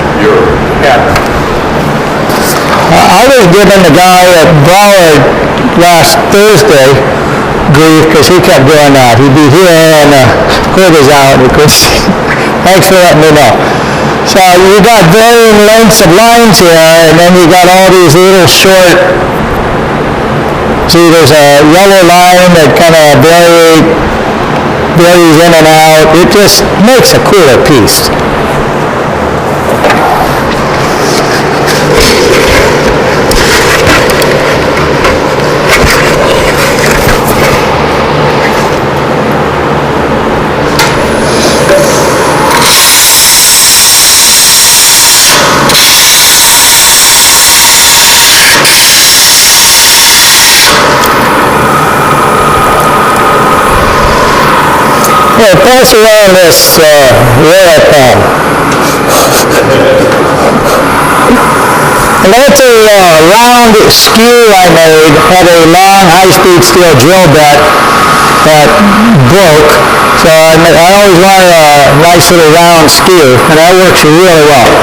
Speaker 1: I was giving the guy at Broward last Thursday grief because he kept doing that. He'd be here and the hood is out because thanks for letting me know. So you got varying lengths of lines here, and then you got all these little short. See, there's a yellow line that kind of varies in and out. It just makes a cooler piece. Yeah, pass around this royal palm. And that's a round skew I made. Had a long high-speed steel drill bit that broke. So I always wanted a nice little round skew, and that works really well.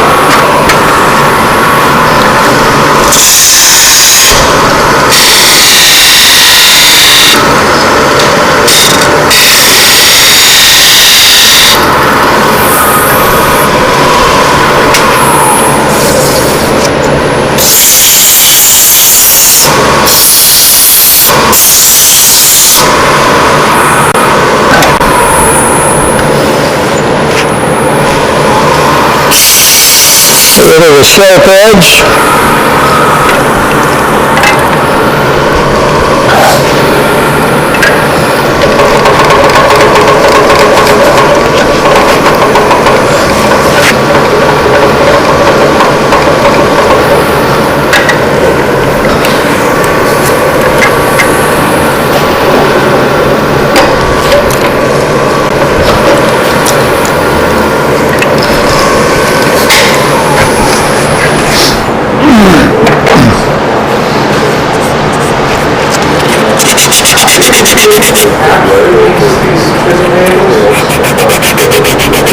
Speaker 1: Get rid of the sharp edge.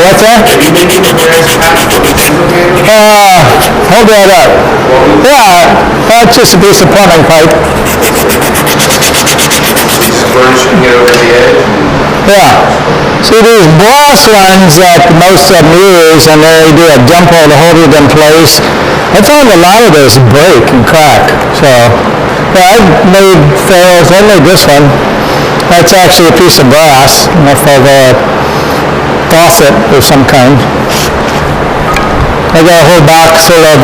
Speaker 1: What's that? Hold that up. Yeah, that's just a piece of plumbing pipe.
Speaker 3: Version here over the edge.
Speaker 1: Yeah. See these brass ones that most of them use, and they do a jump hole to hold it in place. I found a lot of those break and crack. So Well, I've made ferrules, I made this one. That's actually a piece of brass, off of a faucet of some kind. I got a whole box full of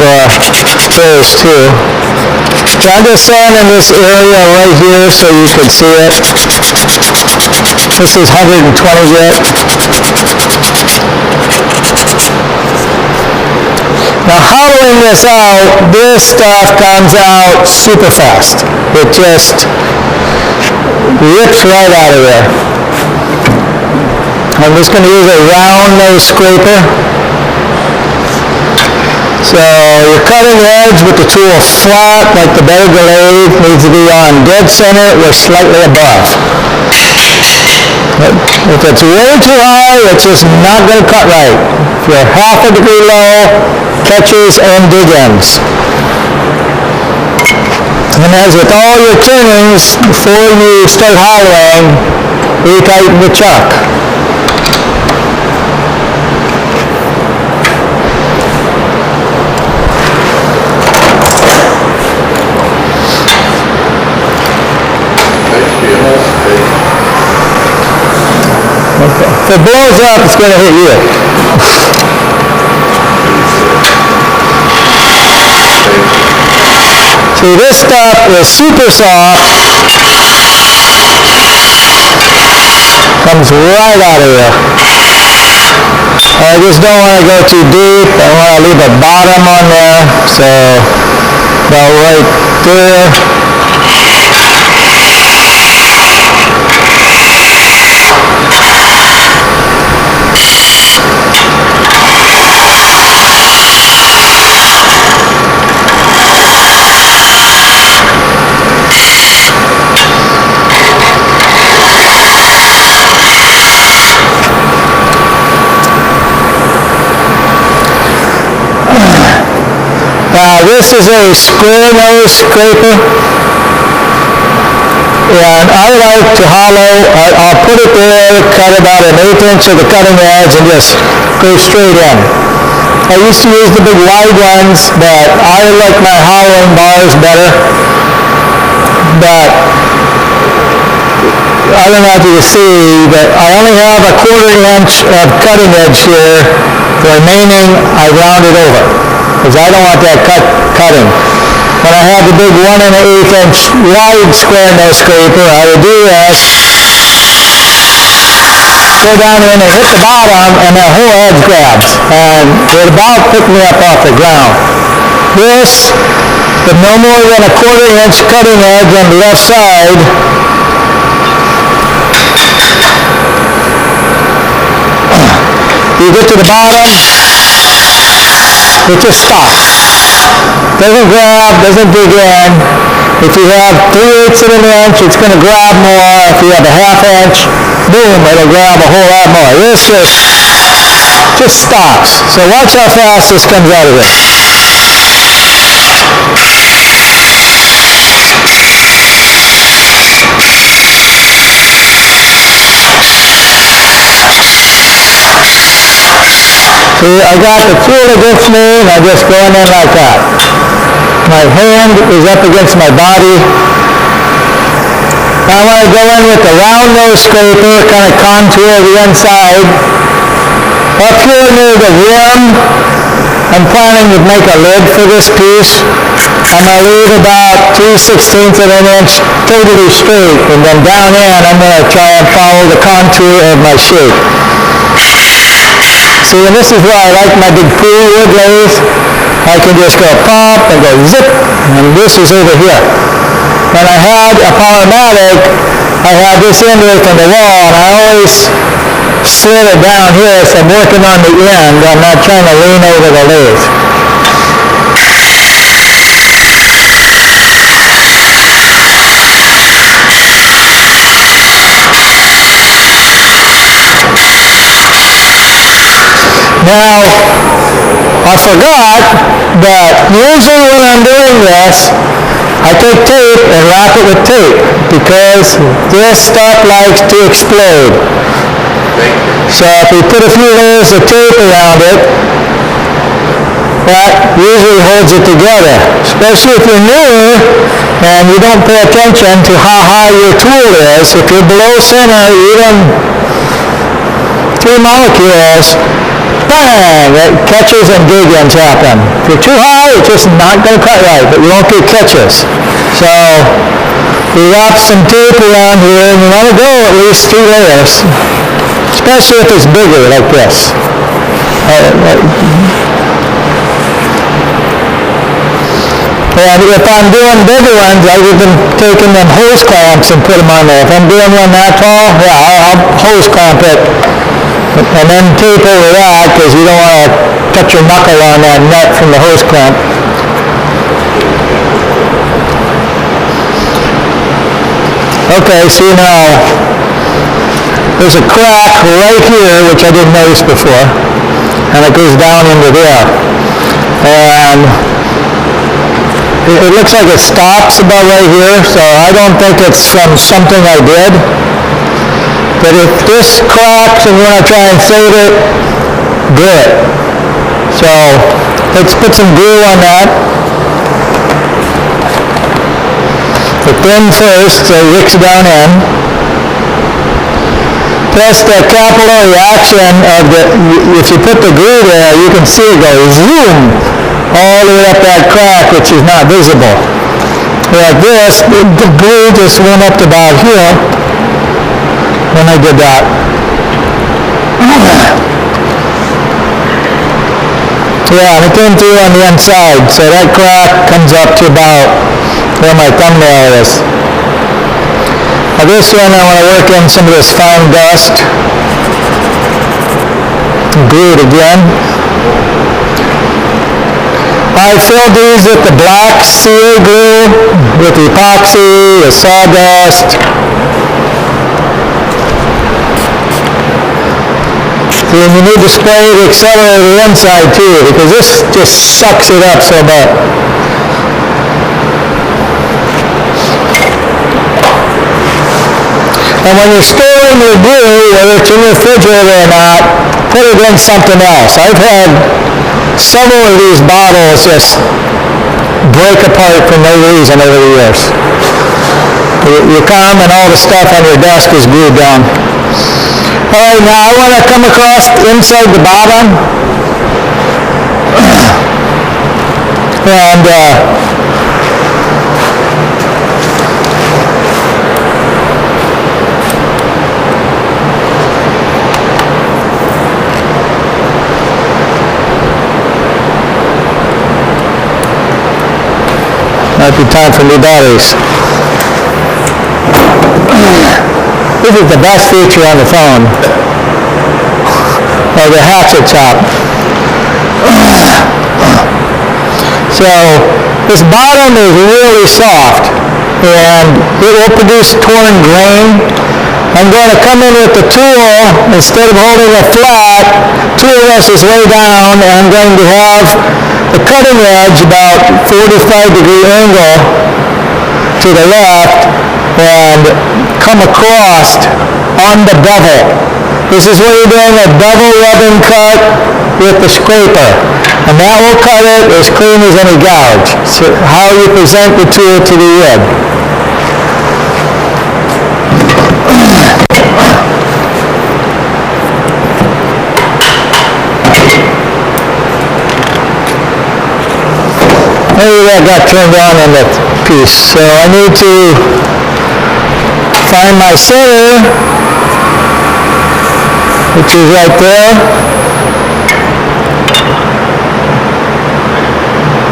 Speaker 1: ferrules too. So I'm just sanding this area right here so you can see it. This is 120 grit. Now hollowing this out, this stuff comes out super fast. It just rips right out of there. I'm just going to use a round nose scraper. So your cutting edge with the tool flat, like the bed of the lathe, needs to be on dead center or slightly above. If it's way too high, it's just not going to cut right. If you're half a degree low, catches and dig ends. And as with all your tunings, before you start hollowing, retighten the chuck. Okay. If it blows up, it's going to hit you. See, this stuff is super soft. Comes right out of here. I just don't want to go too deep. I want to leave a bottom on there. So, about right there. This is a square nose scraper, and I like to hollow. I'll put it there, cut about 1/8 inch of the cutting edge, and just go straight in. I used to use the big wide ones, but I like my hollowing bars better. But I don't know if you can see, but I only have 1/4 inch of cutting edge here. The remaining, I round it over, because I don't want that cutting. When I have the big 1 1/8 inch wide square nose scraper, I would do this, go down in and hit the bottom, and that whole edge grabs, and it about picked me up off the ground. This, with no more than 1/4 inch cutting edge on the left side, you get to the bottom, it just stops. Doesn't grab, doesn't dig in. If you have 3/8 of an inch, it's going to grab more. If you have 1/2 inch, boom, it'll grab a whole lot more. This just stops. So watch how fast this comes out of here. See, I got the tool against me, and I just go in there like that. My hand is up against my body. I want to go in with the round nose scraper, kind of contour the inside. Up here near the rim, I'm planning to make a lid for this piece. I'm going to leave about 3/16 of an inch totally straight, and then down in, I'm going to try and follow the contour of my shape. See, and this is where I like my big pool wood lathe. I can just go pop and go zip, and this is over here. When I had a Powermatic, I had this end right from the wall, and I always slid it down here, so I'm working on the end. I'm not trying to lean over the lathe. Now, I forgot that usually when I'm doing this, I take tape and wrap it with tape, because this stuff likes to explode. So if we put a few layers of tape around it, that usually holds it together. Especially if you're newer, and you don't pay attention to how high your tool is, if you're below center, even 3 molecules, bang, it catches and gig-ends happen. If you're too high, it's just not going to cut right, but you won't get catches. So we wrap some tape around here, and you want to go at least 3 layers, especially if it's bigger like this. And if I'm doing bigger ones, I've even taken them hose clamps and put them on there. If I'm doing one that tall, yeah, I'll hose clamp it and then tape over that, because you don't want to touch your knuckle on that nut from the hose clamp. Okay, see now, there's a crack right here, which I didn't notice before, and it goes down into there. And it looks like it stops about right here, so I don't think it's from something I did. But if this cracks and you want to try and save it, good. So let's put some glue on that. The thin first, so it wicks down in. Plus the capillary action of the, if you put the glue there, you can see it go zoom all the way up that crack, which is not visible. Like this, the glue just went up to about here when I did that. Yeah, and it came through on the inside, so that crack comes up to about where my thumbnail is. Now this one, I want to work in some of this fine dust. Glue it again. I filled these with the black seal glue, with epoxy, the sawdust. And you need to spray the accelerator inside too, because this just sucks it up so much. And when you're storing your glue, whether it's in your refrigerator or not, put it in something else. I've had several of these bottles just break apart for no reason over the years. You come and all the stuff on your desk is glued down. All right, now I want to come across inside the bottom. And might be time for new batteries. This is the best feature on the phone. Or the hatchet chop. So this bottom is really soft and it will produce torn grain. I'm going to come in with the tool, instead of holding it flat, tool this is way down, and I'm going to have the cutting edge about 45-degree angle to the left and come across on the bevel. This is where you're doing a bevel rubbing cut with the scraper, and that will cut it as clean as any gouge. So how you present the tool to the rib. Maybe that got turned on in the piece. So I need to find my center, which is right there.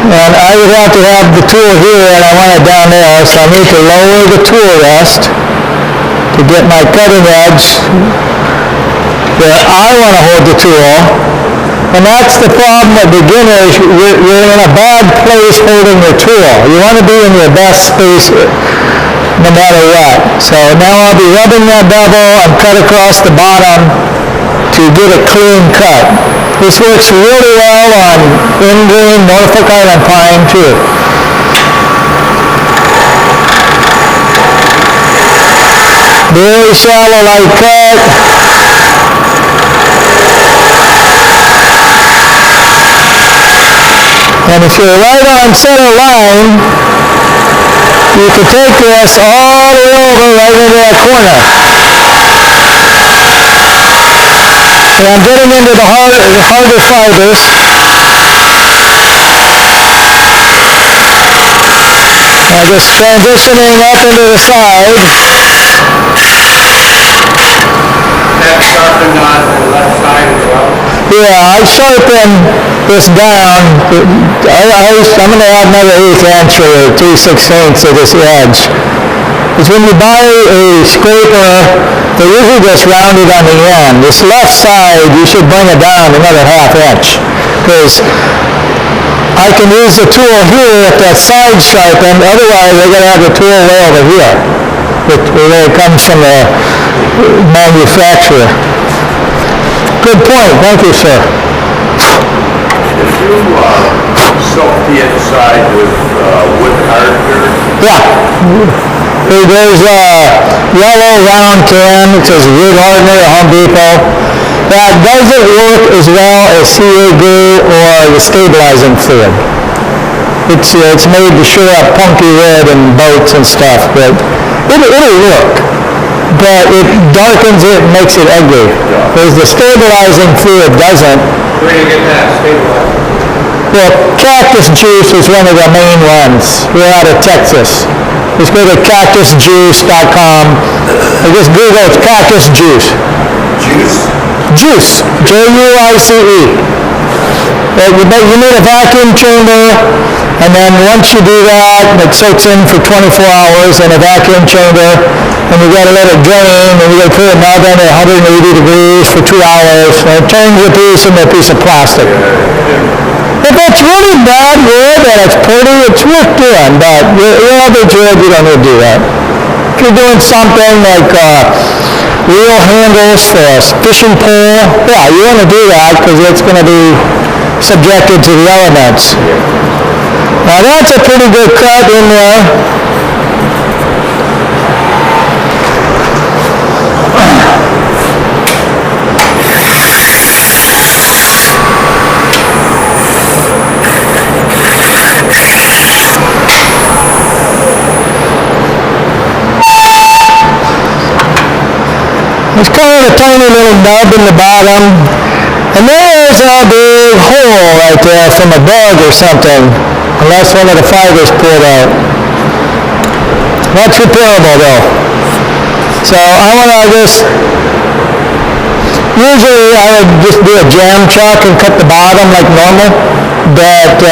Speaker 1: And I would have to have the tool here, and I want it down there, so I need to lower the tool rest to get my cutting edge where I want to hold the tool. And that's the problem with beginners. You're in a bad place holding your tool. You want to be in your best space no matter what. So now I'll be rubbing that bevel and cut across the bottom to get a clean cut. This works really well on ingrain, Norfolk Island pine too. Very shallow light cut. And if you're right on center line, you can take this all the way over right into that corner. And I'm getting into the harder fibers. I'm just transitioning up into the side.
Speaker 2: That's sharpened on the left side as well.
Speaker 1: Yeah, I sharpen this down. I'm going to add another 1/8 inch or 3/16 to this edge. Because when you buy a scraper, they're usually just rounded on the end. This left side, you should bring it down another 1/2 inch. Because I can use the tool here if that side's sharpened. Otherwise, I got to have the tool way over here, where it comes from the manufacturer. Good point. Thank you, sir.
Speaker 5: If you soak the inside with wood hardener,
Speaker 1: Yeah. There's a yellow round can. It says wood hardener at Home Depot. That doesn't work as well as CA glue or the stabilizing fluid. It's made to show up punky red and boats and stuff, but it'll work. But it darkens it and makes it ugly. Whereas the stabilizing fluid doesn't.
Speaker 2: Where do you get that stabilized?
Speaker 1: Well, Cactus Juice is one of the main ones. We're out of Texas. Just go to cactusjuice.com and just Google Cactus Juice.
Speaker 5: juice,
Speaker 1: Juice, J-U-I-C-E. You need a vacuum chamber, and then once you do that, it soaks in for 24 hours in a vacuum chamber, and you got to let it drain, and you got to put it in oven at 180 degrees for 2 hours, and it turns the piece into a piece of plastic. If it's really bad wood and it's pretty, it's worth doing, but your average wood, you don't need to do that. If you're doing something like reel handles for a fishing pole, yeah, you want to do that because it's going to be subjected to the elements. Now that's a pretty good cut in there. There's kind of a tiny little nub in the bottom, and there's a big hole right there from a bug or something, unless one of the fibers pulled out. That's repairable though. So I want to usually I would just do a jam chuck and cut the bottom like normal, but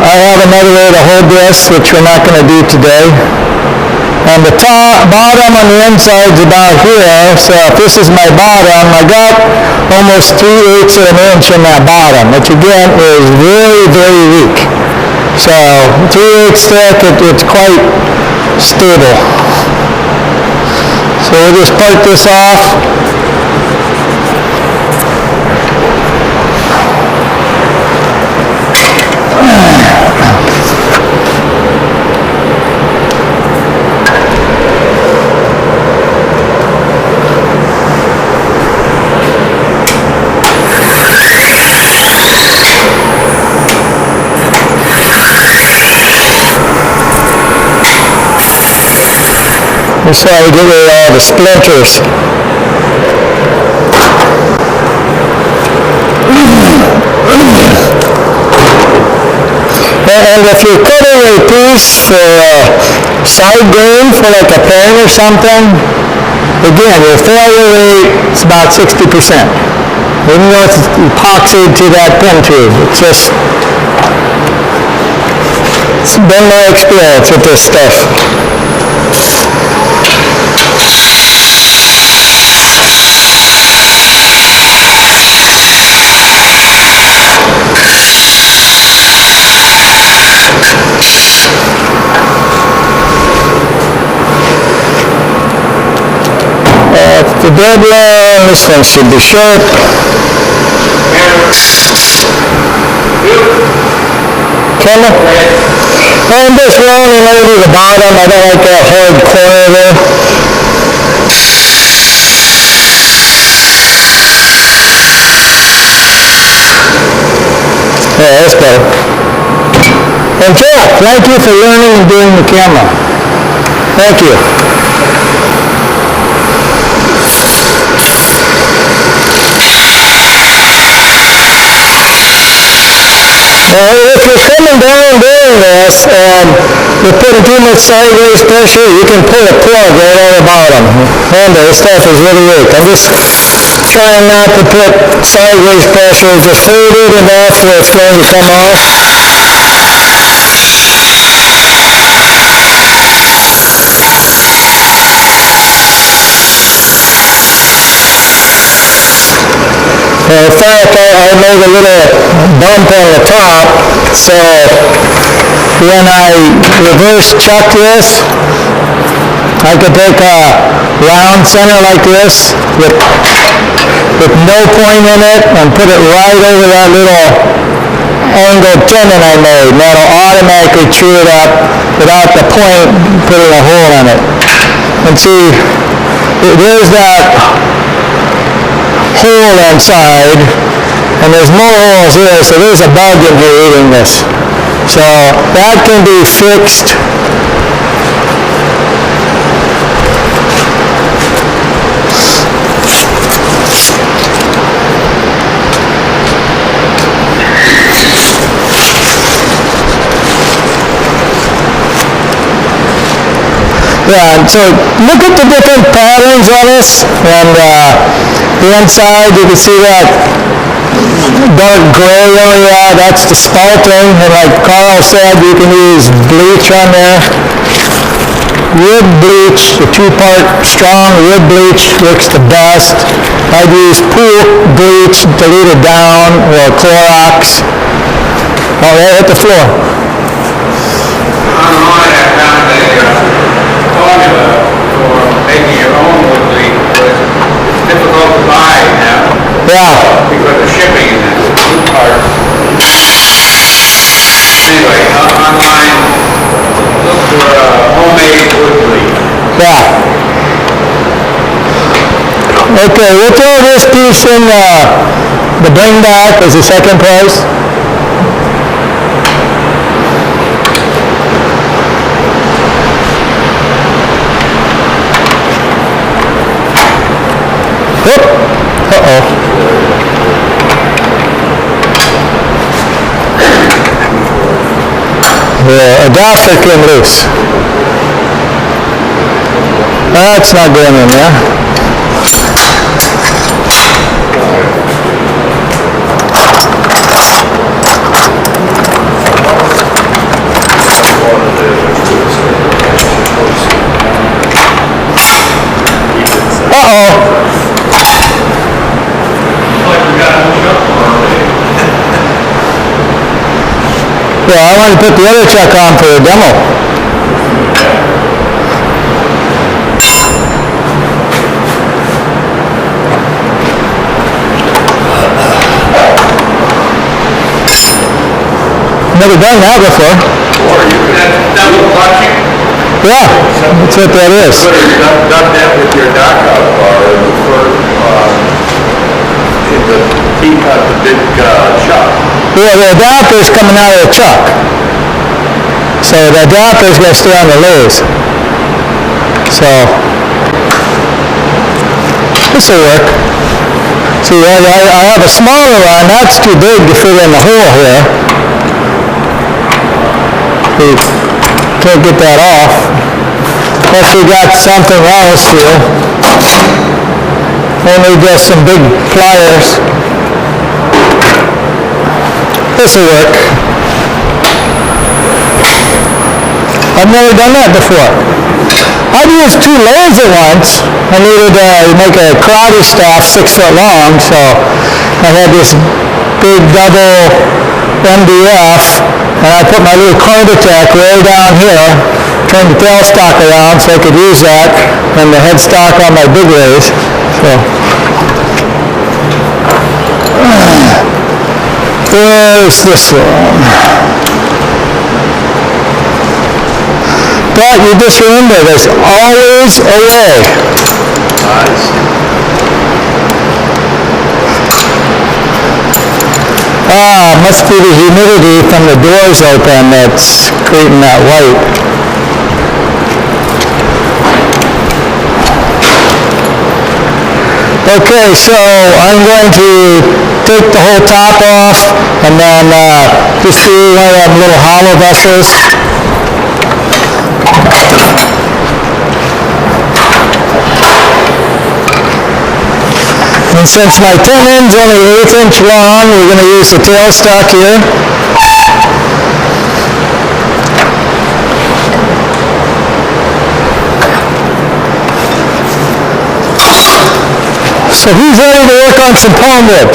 Speaker 1: I have another way to hold this, which we're not going to do today. And the bottom on the inside is about here, so if this is my bottom, I got almost 3/8 of an inch in that bottom, which again is very, very weak. So 3/8 thick, it's quite stable. So we'll just part this off. That's why we get rid of all the splinters. And if you're cutting a piece for side grain for like a pen or something, again, your failure rate is about 60%. Even though it's epoxied to that pen tube, it's been my experience with this stuff. The dead line, this one should be sharp. Camera? I'm just rounding over the bottom. I don't like that hard corner there. Yeah, that's better. And Jeff, thank you for learning and doing the camera. Thank you. Well, if you're coming down doing this and you're putting too much sideways pressure, you can pull a plug right on the bottom. And this stuff is really weak. I'm just trying not to put sideways pressure, just hold it enough where it's going to come off. In fact, I made a little bump on the top, so when I reverse chuck this, I could take a round center like this with no point in it and put it right over that little angled tenon I made. And that'll automatically chew it up without the point putting a hole in it. And see, there's that hole inside, and there's more holes here, so there's a bug in here eating this. So that can be fixed. Yeah, and so look at the different patterns on this, and the inside, you can see that dark gray area, that's the spalting, and like Carl said, you can use bleach on there. Wood bleach, the two-part strong wood bleach works the best. I'd use pool bleach diluted down, or Clorox. Oh, they hit the floor.
Speaker 2: Online, I found a formula for making your own wood bleach, but it's difficult to buy now
Speaker 1: Yeah.
Speaker 2: because of shipping and that. Anyway, online, look for homemade wood bleach.
Speaker 1: Yeah. Okay, we'll throw this piece in the bring back as the second prize. Whoop. Uh-oh. The adapter came loose. That's not going in there. Uh-oh. Yeah, I want to put the other chuck on for a demo. Never done that before.
Speaker 2: That's double clutching.
Speaker 1: Yeah, that's what that is.
Speaker 5: Could have done that with your knockout bar in the first, in the teeth on the big chuck.
Speaker 1: Yeah, the adapter's coming out of the chuck. So the adapter's going to stay on the lathe. So, this will work. See, I have a smaller one. That's too big to fit in the hole here. We can't get that off. Unless we got something else here. Maybe just some big pliers. This will work. I've never done that before. I've used two lathes at once. I needed to make a karate staff 6 foot long, so I had this big double MDF, and I put my little Carbotech way down here, turned the tailstock around so I could use that, and the headstock on my big lathe. So. Where's this one? But you just remember, there's always a way. Must be the humidity from the doors open that's creating that white. Okay, so I'm going to take the whole top off and then just do one of them little hollow vessels. And since my tendon's only 1/8 inch long, we're going to use the tailstock here. So who's ready to work on some palm whip?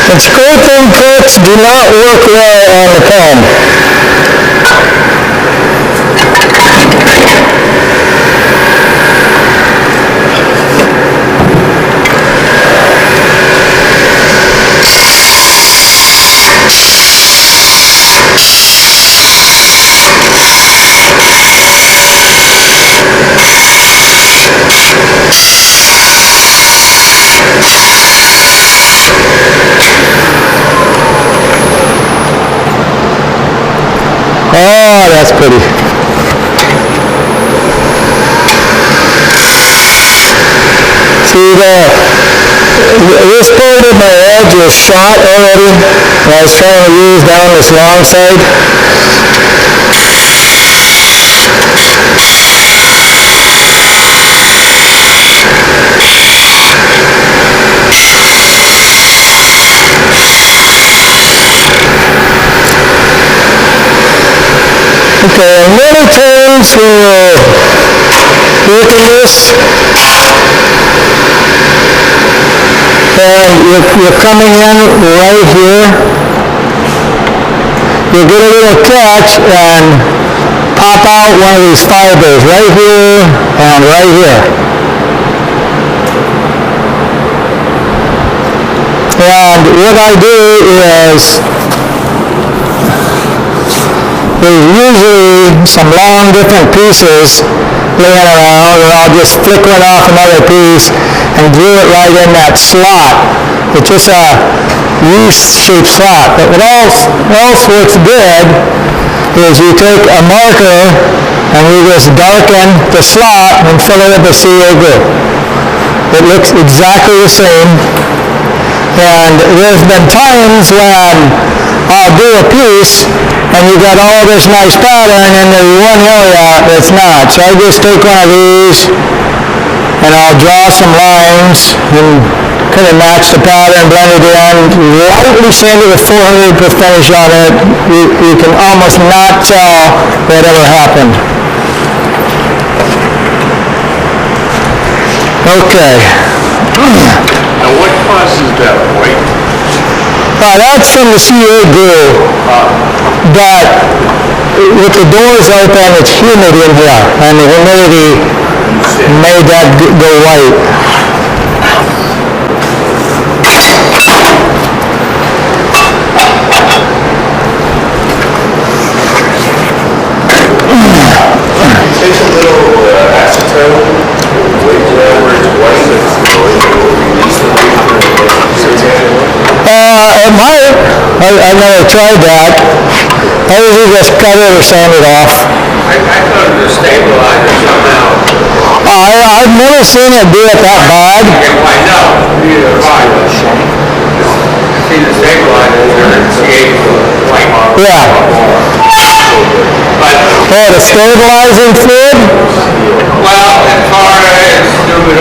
Speaker 1: And scraping tricks do not work well on the palm. Oh, that's pretty. See, this part of my edge was shot already. I was trying to use down this long side. Okay, and many times when you're working this, and you're coming in right here, you'll get a little catch and pop out one of these fibers right here and right here. And what I do is, there's usually some long different pieces laying around, or I'll just flick one off another piece and glue it right in that slot. It's just a U-shaped slot. But what else works good is you take a marker and you just darken the slot and fill it with a CO glue. It looks exactly the same. And there's been times when I'll do a piece and you got all this nice pattern and there's one area that's not. So I just take one of these and I'll draw some lines and kind of match the pattern, blend it in, lightly sand it with 400 to finish on it. You can almost not tell whatever happened. Okay.
Speaker 5: Now what causes that white?
Speaker 1: That's from the CA glue, but with the doors open, it's humid in here, and the humidity made that go white.
Speaker 5: Take a little acetone, wait where it's white, and release the wafer
Speaker 1: It might. I've never tried that. I usually just cut it or sand it off.
Speaker 2: I thought it was stabilizer somehow.
Speaker 1: I've never seen it do it that bad.
Speaker 2: Yeah, well, I know. Neither have I. I see the stabilizer there and CA white mark.
Speaker 1: Yeah.
Speaker 2: But,
Speaker 1: Oh, the stabilizing fluid?
Speaker 2: well, as far as doing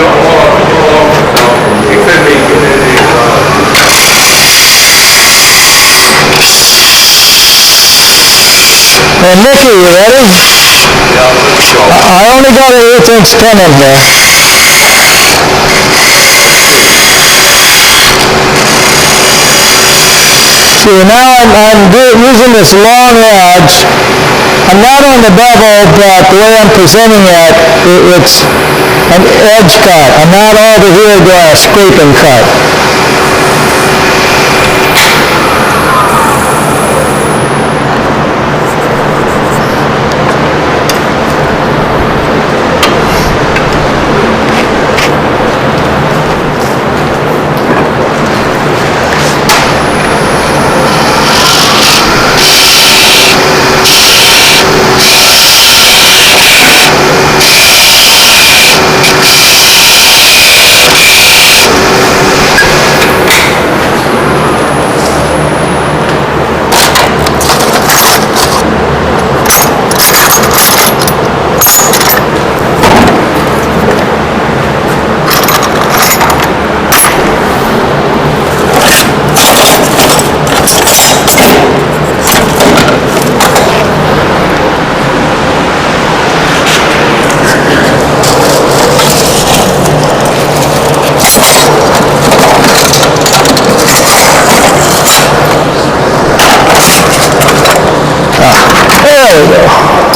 Speaker 1: And Nicky, you ready? I only got an 1/8" pin in here. See, now I'm using this long edge. I'm not on the bevel, but the way I'm presenting it, it's an edge cut. I'm not over here doing a scraping cut. There we go.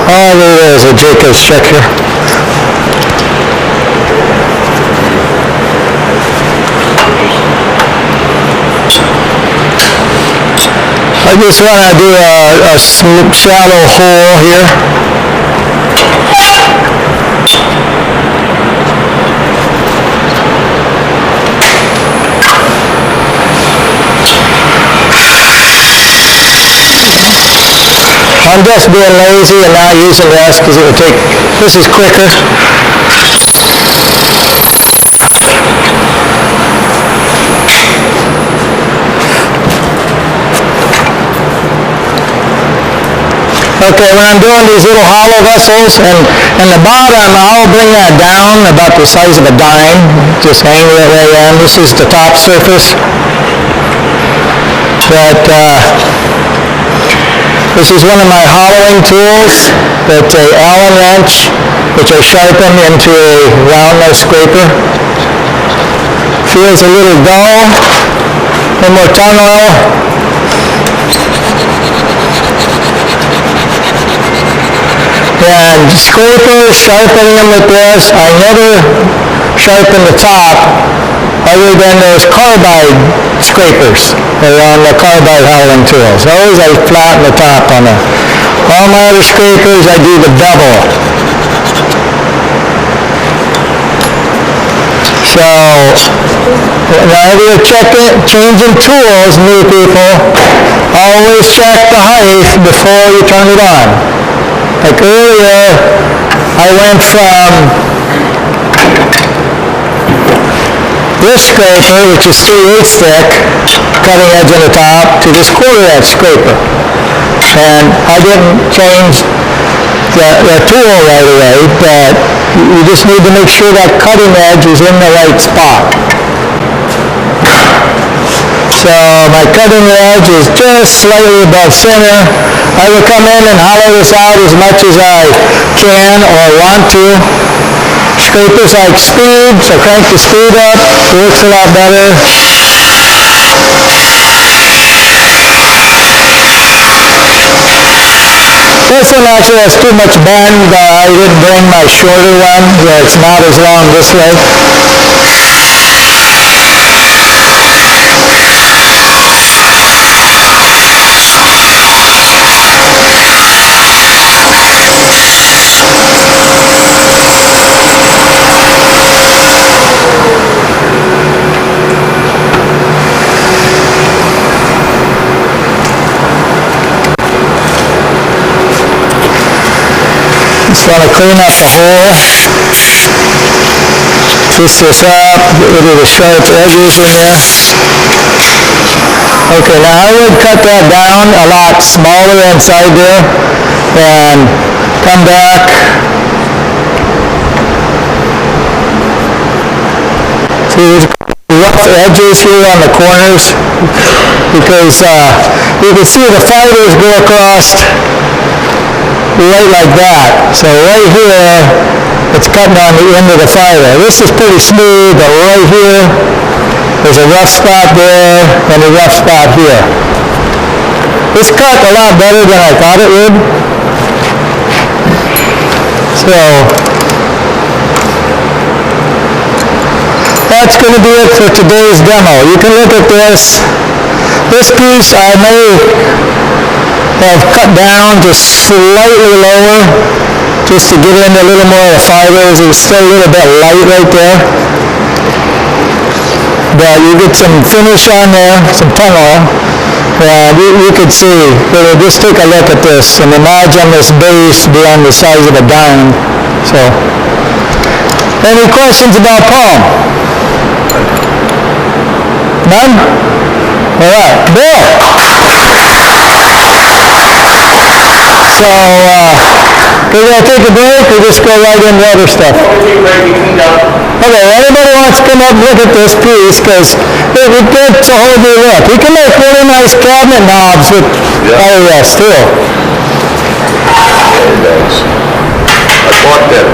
Speaker 1: Oh, there is a Jacobs check here. I just want to do a shallow hole here. I'm just being lazy and not using this because it would take, this is quicker. Okay, when I'm doing these little hollow vessels, and the bottom, I'll bring that down about the size of a dime, just hang it way in. This is the top surface. But this is one of my hollowing tools. It's a Allen wrench, which I sharpen into a round nose scraper. Feels a little dull. One more tongue oil. And scrapers, sharpening them with this, I never sharpen the top other than those carbide scrapers that are on the carbide hollowing tools. Those I flatten the top on them. All my other scrapers, I do the bevel. So, whenever you're changing tools, new people, always check the height before you turn it on. Like earlier, I went from this scraper, which is 3/8 thick, cutting edge on the top, to this 1/4 inch scraper. And I didn't change the tool right away, but you just need to make sure that cutting edge is in the right spot. So my cutting edge is just slightly above center. I will come in and hollow this out as much as I can or want to. Scrapers like speed, so crank the speed up. It works a lot better. This one actually has too much bend. I didn't bring my shorter one, where it's not as long this way. Just want to clean up the hole. Twist this up, get rid of the sharp edges in there. Okay, now I would cut that down a lot smaller inside there and come back. See, there's rough edges here on the corners because you can see the fibers go across right like that. So right here, it's cutting on the end of the fiber. This is pretty smooth, but right here, there's a rough spot there and a rough spot here. This cut a lot better than I thought it would. So, that's going to be it for today's demo. You can look at this. This piece I may have cut down just slightly lower just to get in a little more of the fibers. It's still a little bit light right there. But you get some finish on there, some tongue oil. You could see, just take a look at this, and the notch on this base be on the size of a dime. So, any questions about palm? None? All right, Bill. So, we're going to take a break or just go right into other stuff?
Speaker 4: Take a break, you cleaned up.
Speaker 1: Okay, anybody wants to come up and look at this piece, because it gets a whole new look. You can make really nice cabinet knobs with IRS too.
Speaker 5: I bought that